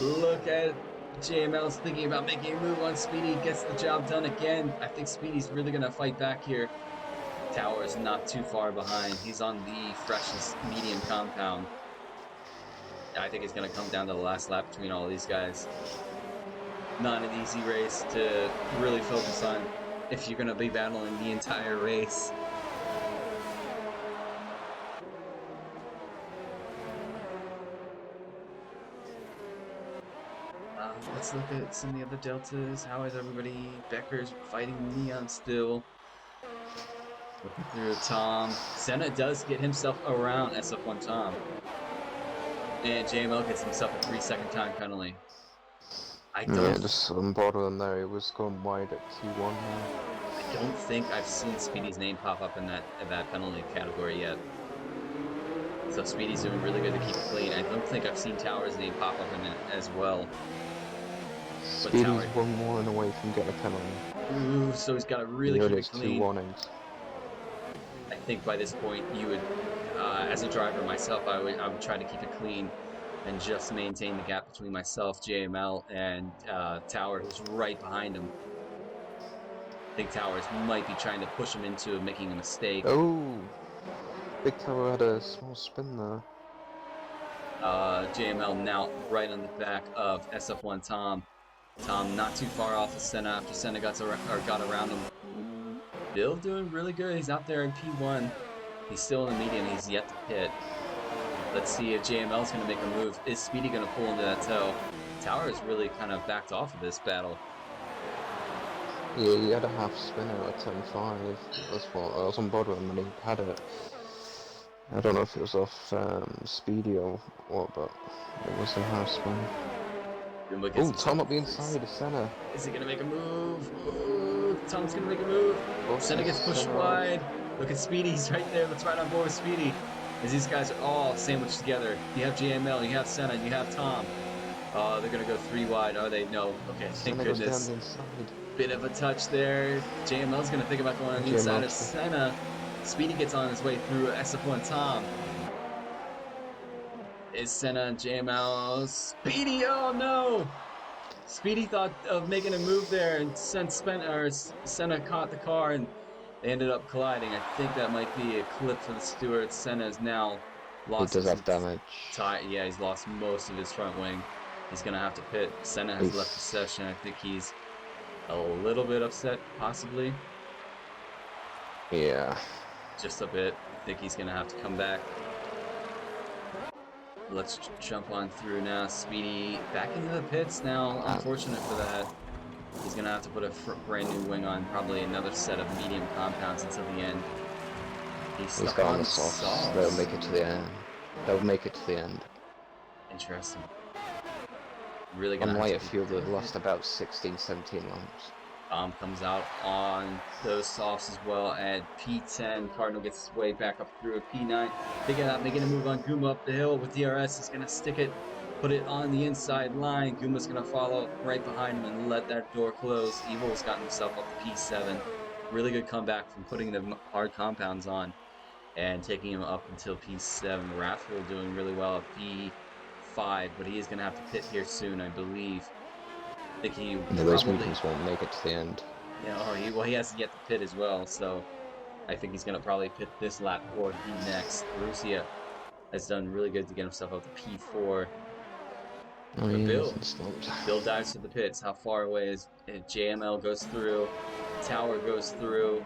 Look at JML's thinking about making a move on Speedy. Gets the job done again. I think Speedy's really going to fight back here. Tower is not too far behind. He's on the freshest medium compound. I think it's going to come down to the last lap between all these guys. Not an easy race to really focus on if you're going to be battling the entire race. Let's look at some of the other deltas. How is everybody? Becker's fighting Neon still. Looking through Tom. Senna does get himself around SF1 Tom. And JML gets himself a 3-second time penalty. Yeah, just on board with him there. He was going wide at T1 now. I don't think I've seen Speedy's name pop up in that penalty category yet. So Speedy's doing really good to keep it clean. I don't think I've seen Tower's name pop up in it as well. Speedy's one warning away from getting a penalty. Ooh, so he's got to really keep it clean. 2 warnings. I think by this point you would, as a driver myself, I would try to keep it clean and just maintain the gap between myself, JML, and Tower, who's right behind him. I think Towers might be trying to push him into making a mistake. Oh, Big Tower had a small spin there. JML now right on the back of SF1 Tom. Tom not too far off of Senna after Senna got around him. Bill doing really good. He's out there in P1. He's still in the medium. He's yet to pit. Let's see if JML's going to make a move. Is Speedy going to pull into that toe? Tower has really kind of backed off of this battle. Yeah, he had a half spin out of turn 5. That's what I was on board with him when he had it. I don't know if it was off Speedy or what, but it was a half spin. Goomba gets Oh, himself Tom up the a free. inside of Senna. Is he gonna make a move? Ooh, Tom's gonna make a move. Senna gets pushed Senna off. wide. Look at Speedy, he's right there. Let's ride on board with Speedy. As these guys are all sandwiched together. You have JML, you have Senna, you have Tom. They're gonna go 3 wide. Are they? No. Okay, thank Senna goes down goodness. the inside. Bit of a touch there. JML's gonna think about going on the inside of Senna. Speedy gets on his way through SF1 Tom. Is Senna and JML Speedy? Oh no! Speedy thought of making a move there and Senna caught the car and they ended up colliding. I think that might be a clip for the Stewart. Senna has now lost He does his have damage. Yeah, he's lost most of his front wing. He's gonna have to pit. Senna has left the session. I think he's a little bit upset, possibly. Yeah. Just a bit. I think he's gonna have to come back. Let's jump on through now. Speedy back into the pits now. Unfortunate for that. He's gonna have to put a brand new wing on, probably another set of medium compounds until the end. He's got on the softs. They'll make it to the end. They'll make it to the end. Interesting. Really gonna on lighter fuel, they lost about 16, 17 laps. Comes out on those softs as well at P10. Cardinal gets his way back up through a P9. Making a move on Goomba up the hill with DRS. He's going to stick it, put it on the inside line. Goomba's going to follow right behind him and let that door close. Evil's gotten himself up to P7. Really good comeback from putting the hard compounds on and taking him up until P7. Wrathful doing really well at P5, but he is going to have to pit here soon, I believe. I think he those mediums won't make it to the end. Yeah, he hasn't yet to pit as well, so I think he's gonna probably pit this lap or P next. Borussia has done really good to get himself up to P4. Oh, Bill dives to the pits. How far away is JML goes through? Tower goes through.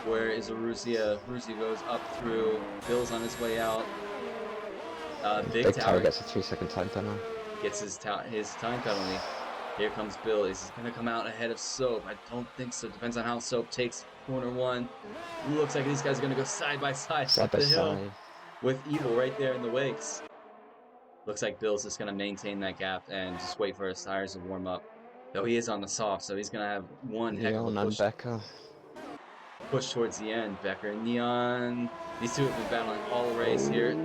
Where is Borussia? Borussia goes up through. Bill's on his way out. Big Tower gets a 3-second time penalty. Gets his time penalty. Here comes Bill. Is he going to come out ahead of Soap? I don't think so. Depends on how Soap takes corner 1. Looks like these guys are going to go side by side up the hill with Evil right there in the wakes. Looks like Bill's just going to maintain that gap and just wait for his tires to warm up. Though he is on the soft, so he's going to have one heck of a push towards the end. Becker and Neon. These two have been battling all race here.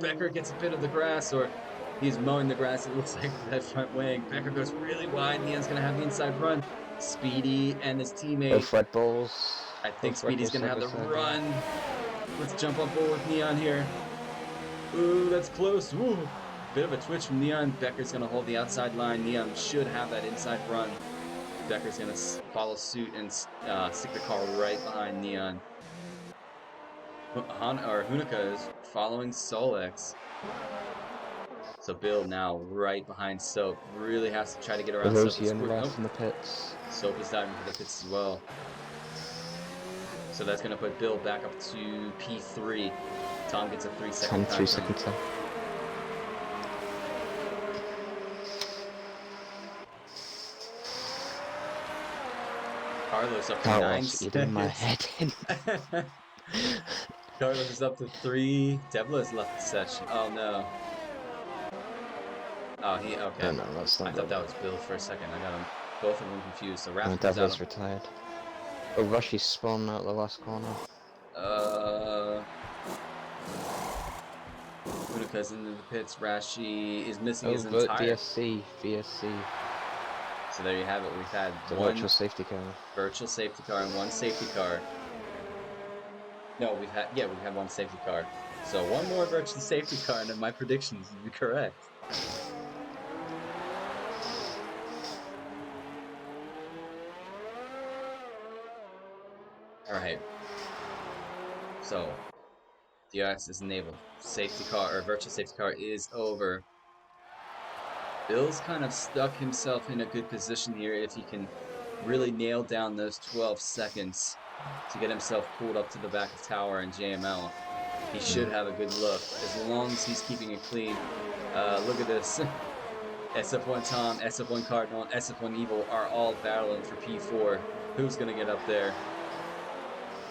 Becker gets a bit of the grass, or he's mowing the grass, it looks like, that front wing. Becker goes really wide. Neon's going to have the inside run. Speedy and his teammate. Both Red Bulls. I think Speedy's going to have the run. Let's jump on board with Neon here. Ooh, that's close. Ooh, bit of a twitch from Neon. Becker's going to hold the outside line. Neon should have that inside run. Becker's going to follow suit and stick the car right behind Neon. Hunica is following Solex. So Bill now right behind Soap. Really has to try to get around Soap. In the pits. Soap is diving for the pits as well. So that's going to put Bill back up to P3. Tom gets a 3-second time. 3-second time. Carlos up to 9 eating my head in. Carlos is up to 3. Devla has left the session. Oh no. Oh, okay. No, that's not. I thought that was Bill for a second. I got them both of them confused. So Raph Devla's retired. Oh, Rushy spun out the last corner. Unica's into the pits. Rashi is missing his entire VSC. So there you have it. We've had one virtual safety car and one safety car. No, we've had one safety car. So one more virtual safety car, and my predictions will be correct. Alright. So DRS is enabled. Safety car, or virtual safety car, is over. Bill's kind of stuck himself in a good position here if he can really nail down those 12 seconds to get himself pulled up to the back of Tower and JML. He should have a good look as long as he's keeping it clean. Look at this. SF1 Tom, SF1 Cardinal, and SF1 Evil are all battling for P4. Who's going to get up there?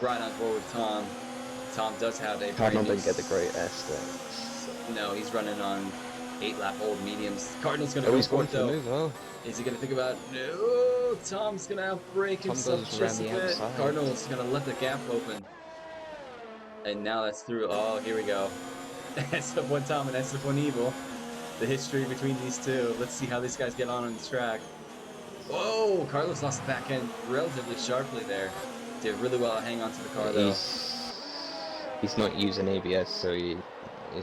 Right on board with Tom. Tom does have a brand Cardinal new... didn't get the great S there. No, he's running on 8-lap-old mediums. Cardinal's going to Oh, go he's for going it, for the though. move, oh. Is he going to think about... No! Tom's going to outbrake Tom himself goes around just a the bit. outside. Cardinal's going to let the gap open. And now that's through. Oh, here we go. SF1 Tom and SF1 Evil. The history between these two. Let's see how these guys get on the track. Whoa! Carlos lost the back end relatively sharply there. Did really well to hang on to the car, though. He's not using ABS, so he's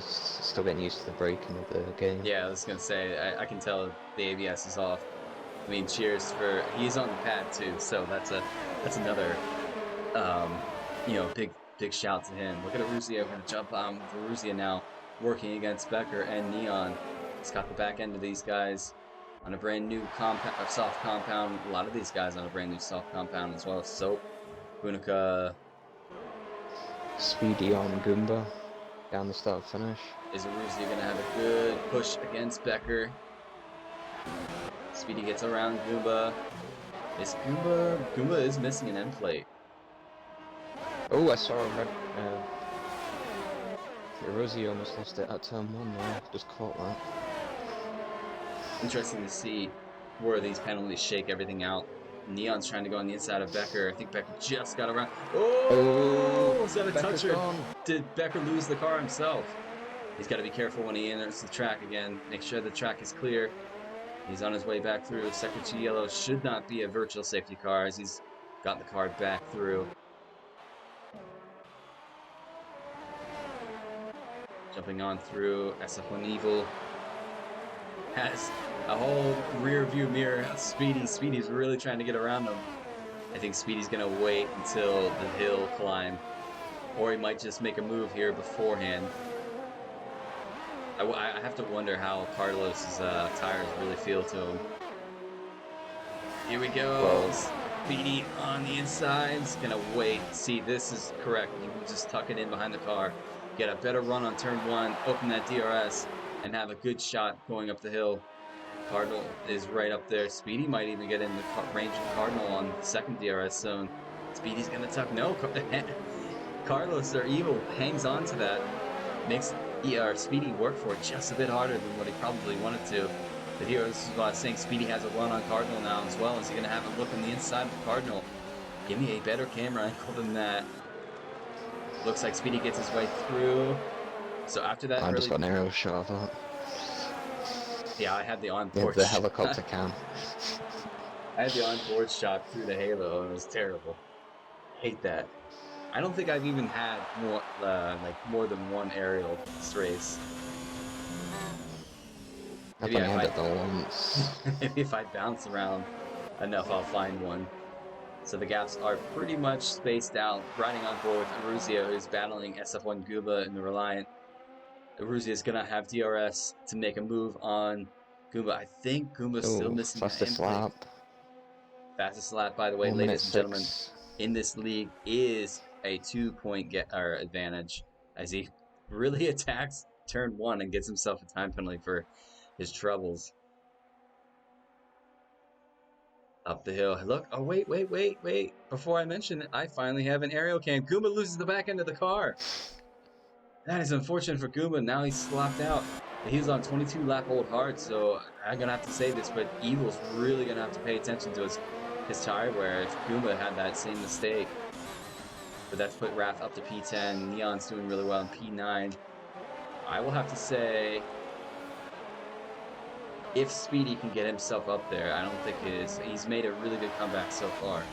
still getting used to the braking of the game. Yeah, I was going to say, I can tell the ABS is off. I mean, cheers for... He's on the pad, too, so that's another, big shout to him. Look at Aruzia going to jump on Aruzia now, working against Becker and Neon. He's got the back end of these guys on a brand new soft compound. A lot of these guys on a brand new soft compound as well. Soap, Bunica. Speedy on Goomba down the start finish. Is Aruzia going to have a good push against Becker? Speedy gets around Goomba. Is Goomba is missing an end plate. Oh, I saw a Rosie almost lost it at turn 1 there. Just caught that. Interesting to see where these penalties shake everything out. Neon's trying to go on the inside of Becker. I think Becker just got around. Oh! Is that a Becker's toucher? gone. Did Becker lose the car himself? He's got to be careful when he enters the track again. Make sure the track is clear. He's on his way back through. Sector 2 yellow should not be a virtual safety car as he's got the car back through. Jumping on through, SF1 Evil has a whole rear view mirror. Speedy's really trying to get around him. I think Speedy's going to wait until the hill climb, or he might just make a move here beforehand. I have to wonder how Carlos's tires really feel to him. Here we go. Whoa. Speedy on the inside. He's gonna wait. See, this is correct. You can just tuck it in behind the car. Get a better run on turn 1. Open that DRS and have a good shot going up the hill. Cardinal is right up there. Speedy might even get in the range of Cardinal on the second DRS zone. Speedy's gonna tuck. No, Carlos or Evil hangs on to that. Makes Speedy work for it just a bit harder than what he probably wanted to. But here, this is what I was saying. Speedy has a run on Cardinal now as well. Is he going to have a look on the inside of Cardinal? Give me a better camera angle than that. Looks like Speedy gets his way through. So after that, I just got an aerial shot of that. Yeah, I had the on-board the helicopter cam. I had the on-board shot through the halo, and it was terrible. Hate that. I don't think I've even had more than one aerial this race. I've only had it once. Maybe if I bounce around enough, I'll find one. So the gaps are pretty much spaced out. Riding on board with Aruzia, who's battling SF1 Goomba in the Reliant. Aruzia is going to have DRS to make a move on Goomba. I think Goomba's still missing an fastest lap. Fastest lap, by the way, ladies and gentlemen, in this league is a 2-point advantage as he really attacks turn 1 and gets himself a time penalty for his troubles. Up the hill. Look. Oh, wait. Before I mention it, I finally have an aerial cam. Goomba loses the back end of the car. That is unfortunate for Goomba. Now he's slopped out. He was on 22 lap old hard, so I'm going to have to say this, but Evil's really going to have to pay attention to his tire wear if Goomba had that same mistake. But that's put Raph up to P10. Neon's doing really well in P9. I will have to say, if Speedy can get himself up there, I don't think he's made a really good comeback so far.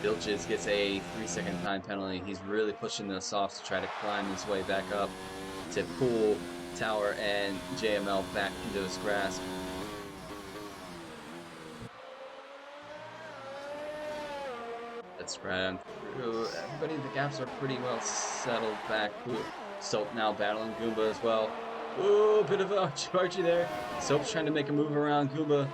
Bilges gets a 3-second time penalty. He's really pushing the softs to try to climb his way back up to pull Tower and JML back into his grasp. Let's run through. Everybody, the gaps are pretty well settled back. Soap now battling Goomba as well. Ooh, bit of a charge there. Soap's trying to make a move around Goomba.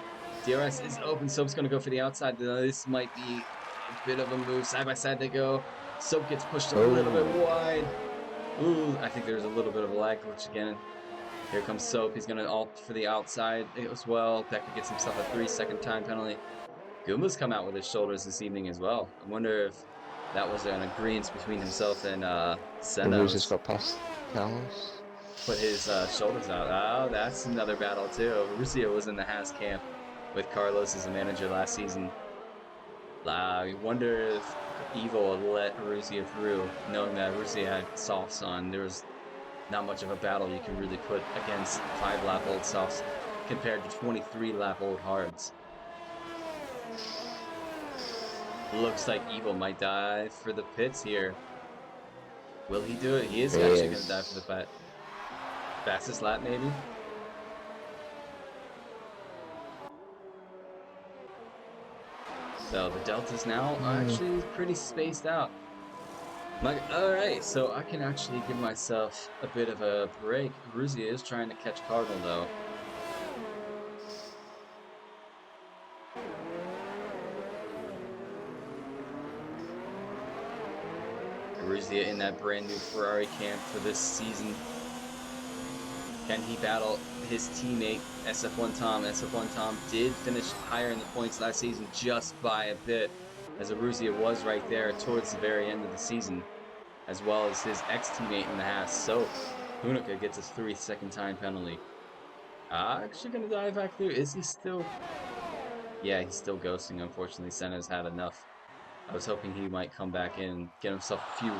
DRS is open. Soap's going to go for the outside. This might be a bit of a move. Side by side they go. Soap gets pushed a little bit wide. Ooh, I think there's a little bit of a lag glitch again. Here comes Soap. He's going to alt for the outside as well. Becker gets himself a 3-second time penalty. Goomba's come out with his shoulders this evening as well. I wonder if that was an agreement between himself and Senna. Ruzi's got past Carlos. Put his shoulders out. Oh, that's another battle too. Russia was in the Haas camp with Carlos as a manager last season. I wonder if Evil let Russia through, knowing that Russia had softs on. There was not much of a battle you can really put against 5-lap-old softs compared to 23-lap-old hards. Looks like Evil might die for the pits here. Will he do it? He is actually going to die for the pit. Fastest lap, maybe? So the deltas now are actually pretty spaced out. Alright, so I can actually give myself a bit of a break. Ruzia is trying to catch Cardinal, though. Ruzia in that brand new Ferrari camp for this season. Can he battle his teammate, SF1 Tom? SF1 Tom did finish higher in the points last season just by a bit, as Aruzia was right there towards the very end of the season, as well as his ex-teammate in the Haas. So, Hunica gets a 3-second time penalty. Actually gonna dive back through. Is he still? Yeah, he's still ghosting. Unfortunately, Senna's had enough. I was hoping he might come back in and get himself a few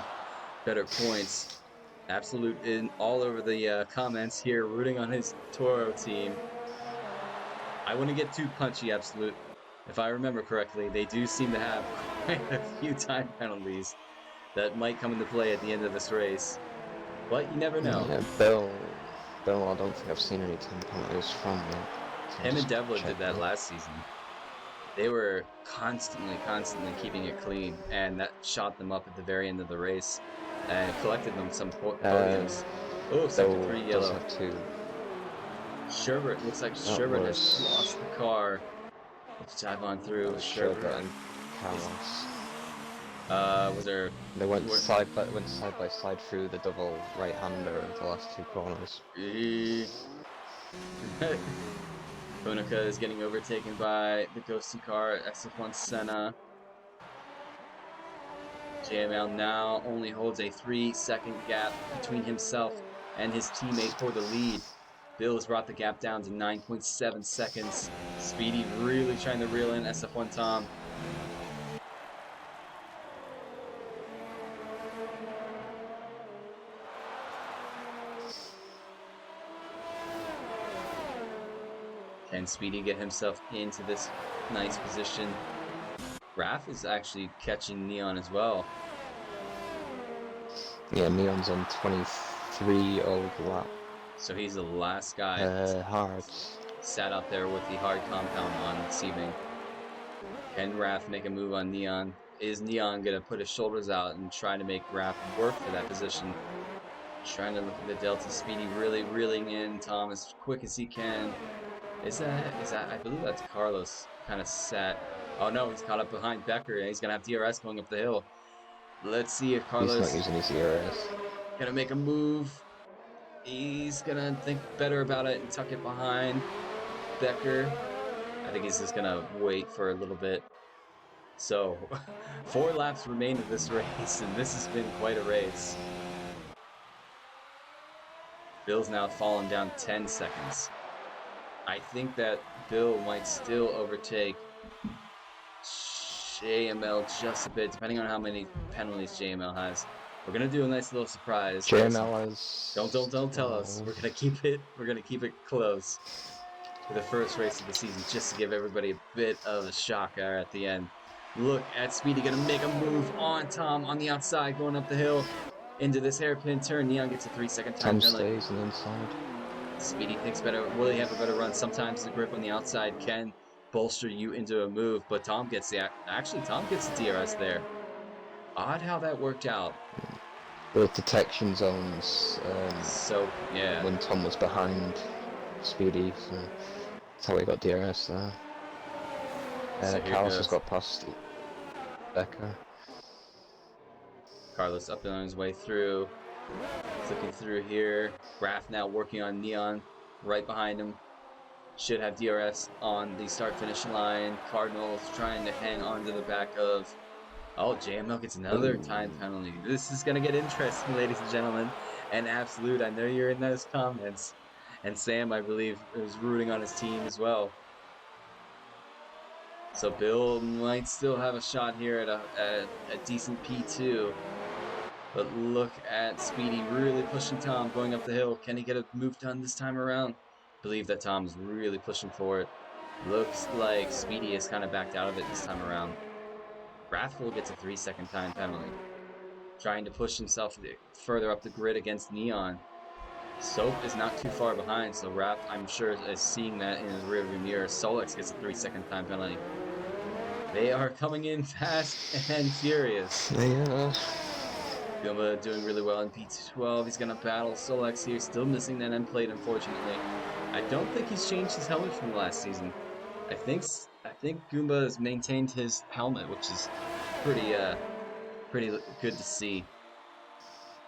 better points. Absolute in all over the comments here, rooting on his Toro team. I wouldn't get too punchy, Absolute. If I remember correctly, they do seem to have quite a few time penalties that might come into play at the end of this race. But you never know. Yeah, Bill, I don't think I've seen any time penalties from yet. So Him and Devlin did that last season. They were constantly keeping it clean, and that shot them up at the very end of the race and collected them some podiums. Oh, sector 3 yellow. Have two. Sherbert, looks like Sherbert has lost the car. Let's dive on through. Sherbert and Carlos. Was there? They went side by side through the double right-hander in the last two corners. Konica is getting overtaken by the ghosty car, SF1 Senna. JML now only holds a 3-second gap between himself and his teammate for the lead. Bill has brought the gap down to 9.7 seconds. Speedy really trying to reel in SF1 Tom. Can Speedy get himself into this nice position? Raph is actually catching Neon as well. Yeah, Neon's on 23 old lap. So he's the last guy hard. sat out there with the hard compound on this evening. Can Raph make a move on Neon? Is Neon going to put his shoulders out and try to make Raph work for that position? Trying to look at the Delta. Speedy really reeling in Tom as quick as he can. Is that I believe that's Carlos kind of sat. Oh no, he's caught up behind Becker and he's gonna have DRS going up the hill. Let's see if Carlos He's not using his DRS. Gonna make a move. He's gonna think better about it and tuck it behind Becker. I think he's just gonna wait for a little bit. So 4 laps remain of this race, and this has been quite a race. Bill's now fallen down 10 seconds. I think that Bill might still overtake JML just a bit, depending on how many penalties JML has. We're gonna do a nice little surprise. JML is. Don't tell us. We're gonna keep it close for the first race of the season, just to give everybody a bit of a shocker at the end. Look at Speedy gonna make a move on Tom on the outside, going up the hill into this hairpin turn. Neon gets a 3-second time penalty. Tom stays on the inside. Speedy thinks better. Will he have a better run? Sometimes the grip on the outside can bolster you into a move, but Tom gets the DRS there. Odd how that worked out. Both detection zones. So yeah. When Tom was behind Speedy, so that's how he got DRS there. So Carlos has got past Becker. Carlos up on his way through. Flicking through here. Graf now working on Neon right behind him. Should have DRS on the start-finish line. Cardinals trying to hang on to the back of... Oh, JML gets another time penalty. This is going to get interesting, ladies and gentlemen. And Absolute, I know you're in those comments. And Sam, I believe, is rooting on his team as well. So Bill might still have a shot here at a decent P2. But look at Speedy really pushing Tom going up the hill. Can he get a move done this time around? I believe that Tom is really pushing for it. Looks like Speedy has kind of backed out of it this time around. Wrathful gets a 3-second time penalty. Trying to push himself further up the grid against Neon. Soap is not too far behind, so Wrath, I'm sure, is seeing that in his rearview mirror. Solex gets a 3-second time penalty. They are coming in fast and furious. Yeah. Goomba doing really well in P12. He's going to battle Solex here. Still missing that end plate, unfortunately. I don't think he's changed his helmet from last season. I think Goomba has maintained his helmet, which is pretty good to see.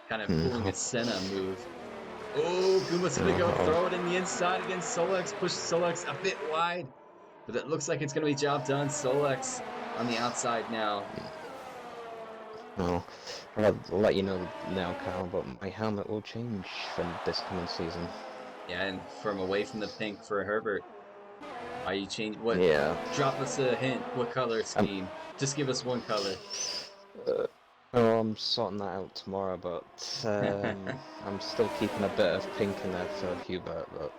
Kind of pulling a Senna move. Oh, Goomba's going to go throw it in the inside against Solex. Push Solex a bit wide. But it looks like it's going to be job done. Solex on the outside now. Well, I'll let you know now, Carl, but my helmet will change for this coming season. Yeah, and from away from the pink for Herbert. Are you changing? What? Yeah. Drop us a hint. What color scheme? Just give us one color. Oh, I'm sorting that out tomorrow, but I'm still keeping a bit of pink in there for Hubert, but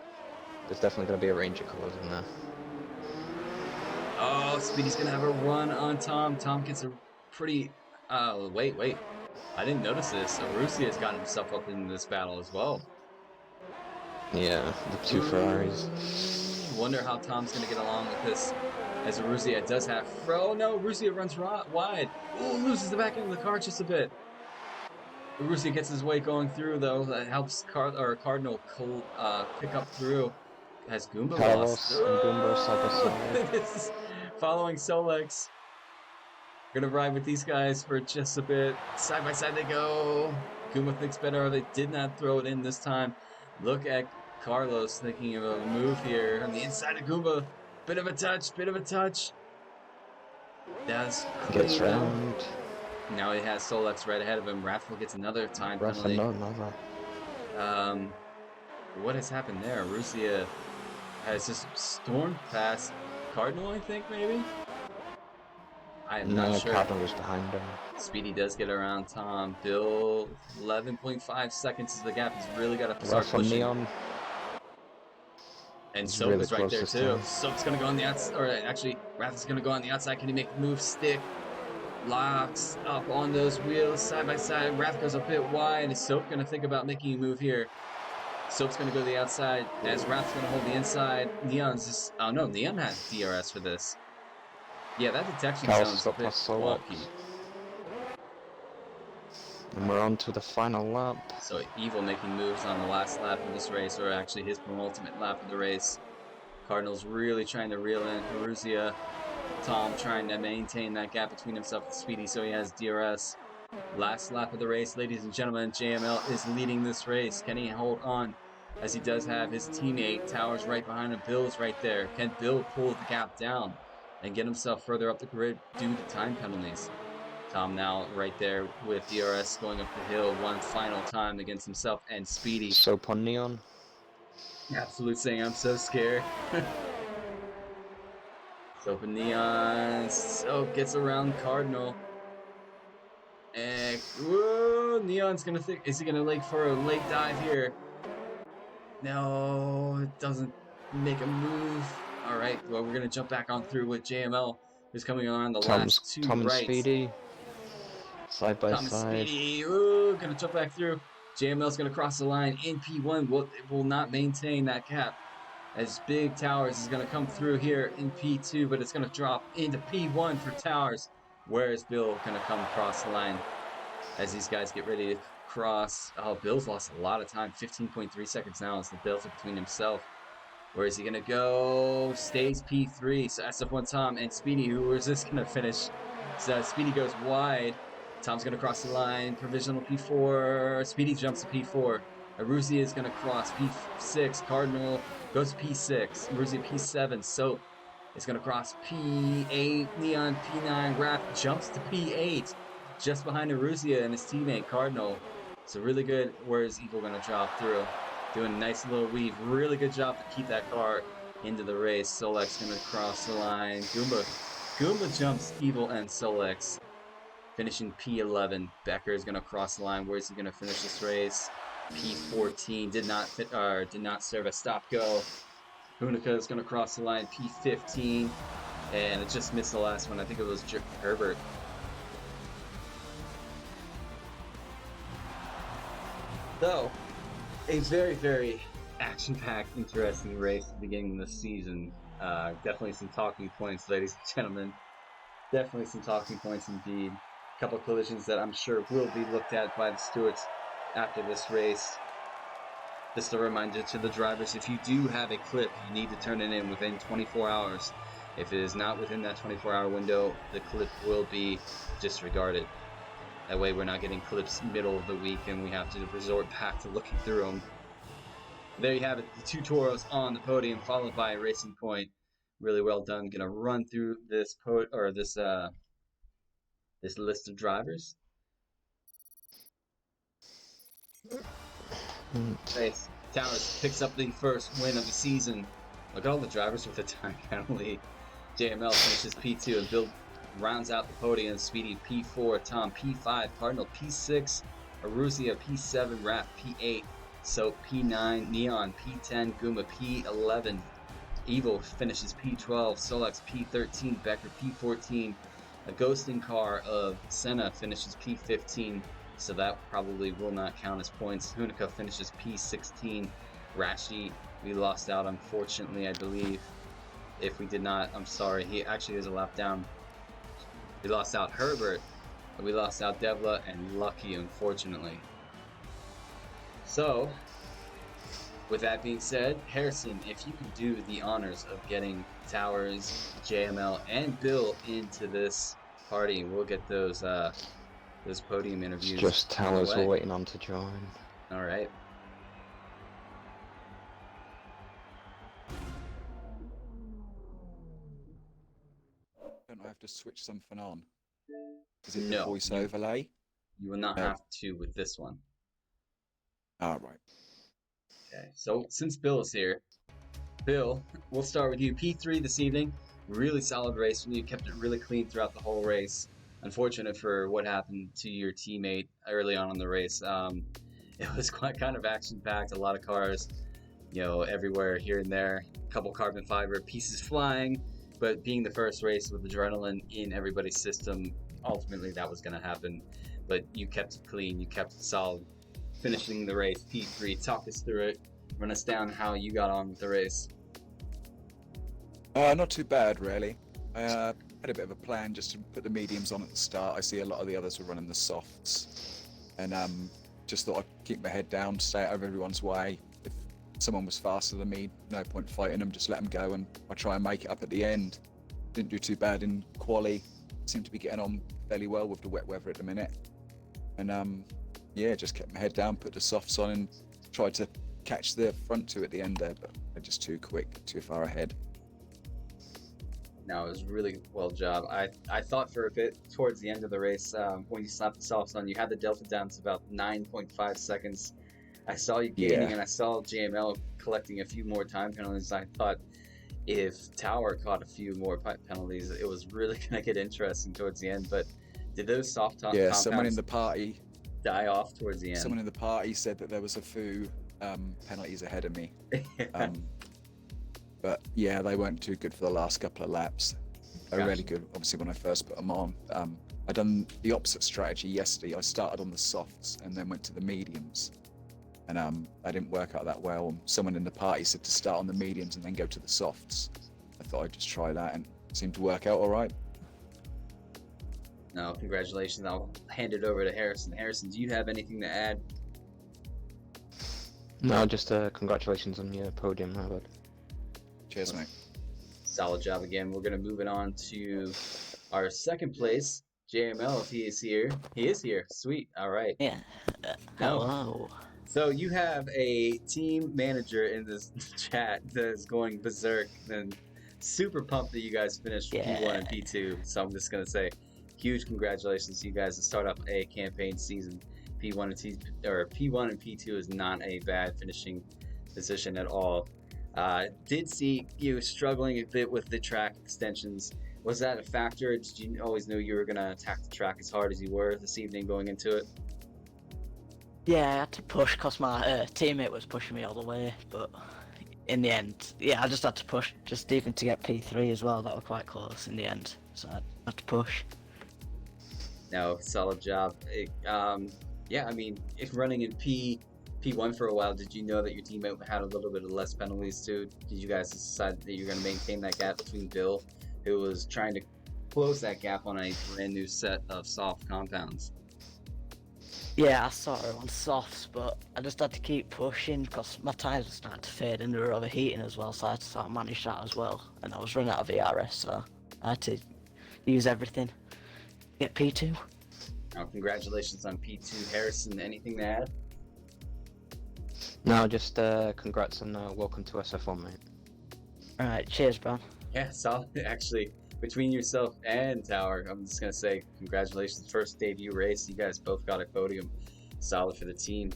there's definitely going to be a range of colours in there. Oh, Speedy's going to have a run on Tom. Tom gets a pretty... wait. I didn't notice this. Arusea has gotten himself up in this battle as well. Yeah, the two Ferraris. Wonder how Tom's going to get along with this, as Arusea does have... Oh, no, Arusea runs wide. Oh, loses the back end of the car just a bit. Arusea gets his way going through, though. That helps Cardinal pick up through. Has Goomba lost? And Goomba side by side. This is following Solex. Gonna ride with these guys for just a bit. Side by side they go. Goomba thinks better. They did not throw it in this time. Look at Carlos thinking of a move here on the inside of Goomba. Bit of a touch. That's Gets clean. round. Now he has Solex right ahead of him. Wrathful gets another time penalty. Another. What has happened there? Arusea has just stormed past Cardinal, I think, maybe? I am not sure. Cardinal was behind him. Speedy does get around Tom. Bill, 11.5 seconds is the gap. He's really got to start pushing. Neon. And Soap is right there, too. Soap's going to go on the outside. Or actually, Wrath is going to go on the outside. Can he make the move stick? Locks up on those wheels side by side. Wrath goes a bit wide. Is Soap going to think about making a move here? Soap's going to go to the outside as Wrath's going to hold the inside. Neon's just... Oh, no. Neon has DRS for this. Yeah, that detection sounds a bit wonky. And we're on to the final lap. So Evil making moves on the last lap of this race, or actually his penultimate lap of the race. Cardinals really trying to reel in Arusea. Tom trying to maintain that gap between himself and Speedy so he has DRS. Last lap of the race, ladies and gentlemen. JML is leading this race. Can he hold on? As he does have his teammate Towers right behind him. Bill's right there. Can Bill pull the gap down and get himself further up the grid due to time penalties? Tom now right there with DRS going up the hill one final time against himself and Speedy. Soap on Neon. Absolute saying I'm so scared. Soap and Neon. Soap gets around Cardinal. And whoa, Neon's gonna think, is he gonna like for a late dive here? No, it doesn't make a move. All right, well we're gonna jump back on through with JML, who's coming on the last two Tom rights. And Speedy, side by Tom side. And Speedy, ooh, gonna jump back through. JML's gonna cross the line in P1. Will not maintain that gap, as Big Towers is gonna come through here in P2, but it's gonna drop into P1 for Towers. Where is Bill gonna come across the line as these guys get ready to cross? Oh, Bill's lost a lot of time. 15.3 seconds now as the Bill's between himself. Where is he gonna go? Stays P3. So SF1 Tom and Speedy. Where is this gonna finish? So Speedy goes wide. Tom's going to cross the line. Provisional P4. Speedy jumps to P4. Aruzia is going to cross P6. Cardinal goes to P6. Aruzia P7. Soap is going to cross P8. Neon P9. Raph jumps to P8. Just behind Aruzia and his teammate Cardinal. So really good. Where is Evil going to drop through? Doing a nice little weave. Really good job to keep that car into the race. Solex going to cross the line. Goomba jumps Evil and Solex. Finishing P11. Becker is going to cross the line. Where is he going to finish this race? P14 did not serve a stop go. Hunica is going to cross the line. P15, and it just missed the last one. I think it was Herbert. So, a very, very action-packed, interesting race at the beginning of the season. Definitely some talking points, ladies and gentlemen. Definitely some talking points indeed. Couple collisions that I'm sure will be looked at by the stewards after this race. Just a reminder to the drivers, if you do have a clip, you need to turn it in within 24 hours. If it is not within that 24-hour window, the clip will be disregarded. That way we're not getting clips middle of the week and we have to resort back to looking through them. There you have it, the two Toros on the podium, followed by a Racing Point. Really well done. Gonna run through this this list of drivers. Nice. Towers picks up the first win of the season. Look at all the drivers with a time penalty. JML finishes P2 and Bill rounds out the podium. Speedy P4, Tom P5, Cardinal P6, Aruzia P7, Raph P8, Soap P9, Neon P10, Goomba P11, Evil finishes P12, Solex P13, Becker P14. A ghosting car of Senna finishes P15, so that probably will not count as points. Hunica finishes P16. Rashi, we lost out, unfortunately, I believe. If we did not, I'm sorry. He actually is a lap down. We lost out Herbert, but we lost out Devla and Lucky, unfortunately. So, with that being said, Harrison, if you could do the honors of getting Towers, JML, and Bill into this party, we'll get those podium interviews. It's just Towers we're waiting on to join. All right. Don't I have to switch something on? Is it the No, voice overlay? You will not have to with this one. Ah, right. Okay, so since Bill is here, Bill, we'll start with you. P3 this evening. Really solid race. You kept it really clean throughout the whole race. Unfortunate for what happened to your teammate early on in the race. It was quite kind of action-packed. A lot of cars, everywhere here and there. A couple carbon fiber pieces flying. But being the first race with adrenaline in everybody's system, ultimately that was going to happen. But you kept it clean. You kept it solid. Finishing the race, P3. Talk us through it. Run us down how you got on with the race. Not too bad, really. I had a bit of a plan just to put the mediums on at the start. I see a lot of the others were running the softs. And just thought I'd keep my head down, stay out of everyone's way. If someone was faster than me, no point fighting them, just let them go and I'll try and make it up at the end. Didn't do too bad in quali. Seemed to be getting on fairly well with the wet weather at the minute. And yeah, just kept my head down, put the softs on and tried to catch the front two at the end there, but they're just too quick, too far ahead. No, it was really well job. I thought for a bit towards the end of the race, when you slapped the softs on, you had the delta down to about 9.5 seconds. I saw you gaining, and I saw JML collecting a few more time penalties. I thought if Tower caught a few more penalties, it was really going to get interesting towards the end. But did those someone in the party die off towards the end? Someone in the party said that there was a few penalties ahead of me. But yeah, they weren't too good for the last couple of laps. They were really good, obviously, when I first put them on. I done the opposite strategy yesterday. I started on the softs and then went to the mediums. And that didn't work out that well. Someone in the party said to start on the mediums and then go to the softs. I thought I'd just try that and it seemed to work out all right. No, congratulations. I'll hand it over to Harrison. Harrison, do you have anything to add? No, just congratulations on your podium, Albert. Cheers, mate. Solid job again. We're going to move it on to our second place JML, if he is here. He is here. Sweet. All right. Yeah. No. Hello. So you have a team manager in this chat that is going berserk and super pumped that you guys finished P1 and P2. So I'm just gonna say, huge congratulations to you guys to start up a campaign season. P1 and P2 is not a bad finishing position at all. Did see you struggling a bit with the track extensions. Was that a factor? Did you always know you were gonna attack the track as hard as you were this evening going into it? Yeah, I had to push because my teammate was pushing me all the way, but in the end, yeah, I just had to push, just even to get P3 as well. That was quite close in the end, so I had to push. No, solid job. Yeah, I mean, if running in P1 for a while, did you know that your teammate had a little bit of less penalties too? Did you guys decide that you're going to maintain that gap between Bill, who was trying to close that gap on a brand new set of soft compounds? Yeah, I saw her on softs, but I just had to keep pushing because my tyres were starting to fade and they were overheating as well, so I had to sort of manage that as well. And I was running out of ERS, so I had to use everything. Get P2. Now, congratulations on P2. Harrison, anything to add? No, just congrats and welcome to SF1, mate. Alright, cheers, bro. Yeah, solid. Actually, between yourself and Tower, I'm just going to say congratulations. First debut race. You guys both got a podium. Solid for the team.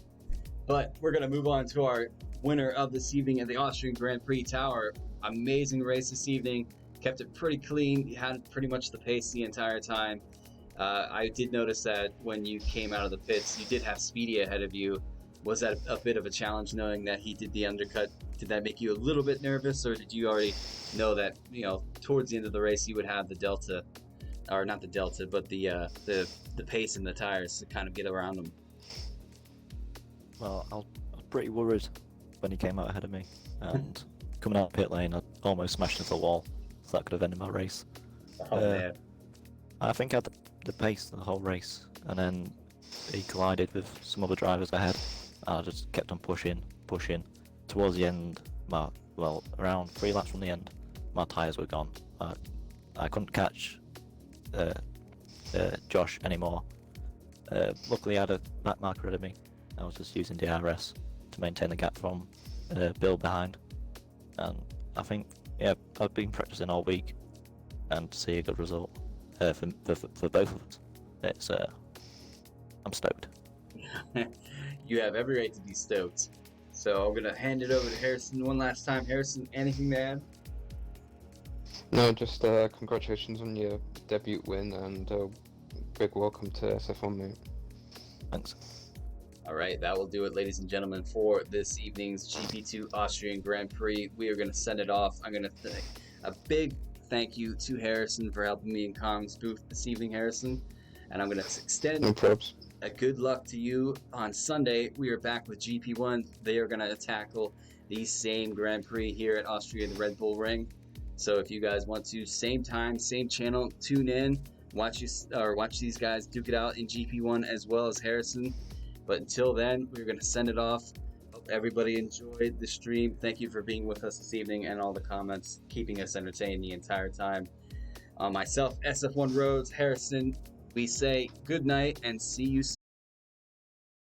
But we're going to move on to our winner of this evening at the Austrian Grand Prix. Tower. Amazing race this evening. Kept it pretty clean. You had pretty much the pace the entire time. I did notice that when you came out of the pits, you did have Speedy ahead of you. Was that a bit of a challenge knowing that he did the undercut? Did that make you a little bit nervous, or did you already know that, you know, towards the end of the race you would have the delta, or not the delta, but the pace in the tires to kind of get around them? Well, I was pretty worried when he came out ahead of me, and coming out pit lane, I almost smashed into the wall, so that could have ended my race. Oh man. I think I had the pace the whole race, and then he collided with some other drivers ahead. I just kept on pushing. Towards the end, around 3 laps from the end, my tyres were gone. I couldn't catch Josh anymore. Luckily, I had a back marker ahead of me. I was just using DRS to maintain the gap from Bill behind. And I think, yeah, I've been practicing all week, and to see a good result for both of us, it's I'm stoked. You have every right to be stoked. So I'm going to hand it over to Harrison one last time. Harrison, anything to add? No, just congratulations on your debut win and big welcome to SF1, mate. Thanks. All right, that will do it, ladies and gentlemen, for this evening's GP2 Austrian Grand Prix. We are going to send it off. I'm going to say a big thank you to Harrison for helping me in Kong's booth this evening, Harrison. And I'm going to extend No probs. a good luck to you on Sunday. We are back with GP1. They are going to tackle the same Grand Prix here at Austria, the Red Bull Ring. So if you guys want to, same time, same channel, tune in, watch these guys duke it out in GP1 as well as Harrison. But until then, we're going to send it off. Hope everybody enjoyed the stream. Thank you for being with us this evening and all the comments, keeping us entertained the entire time. Myself, SF1 Rhodes, Harrison, we say good night and see you soon.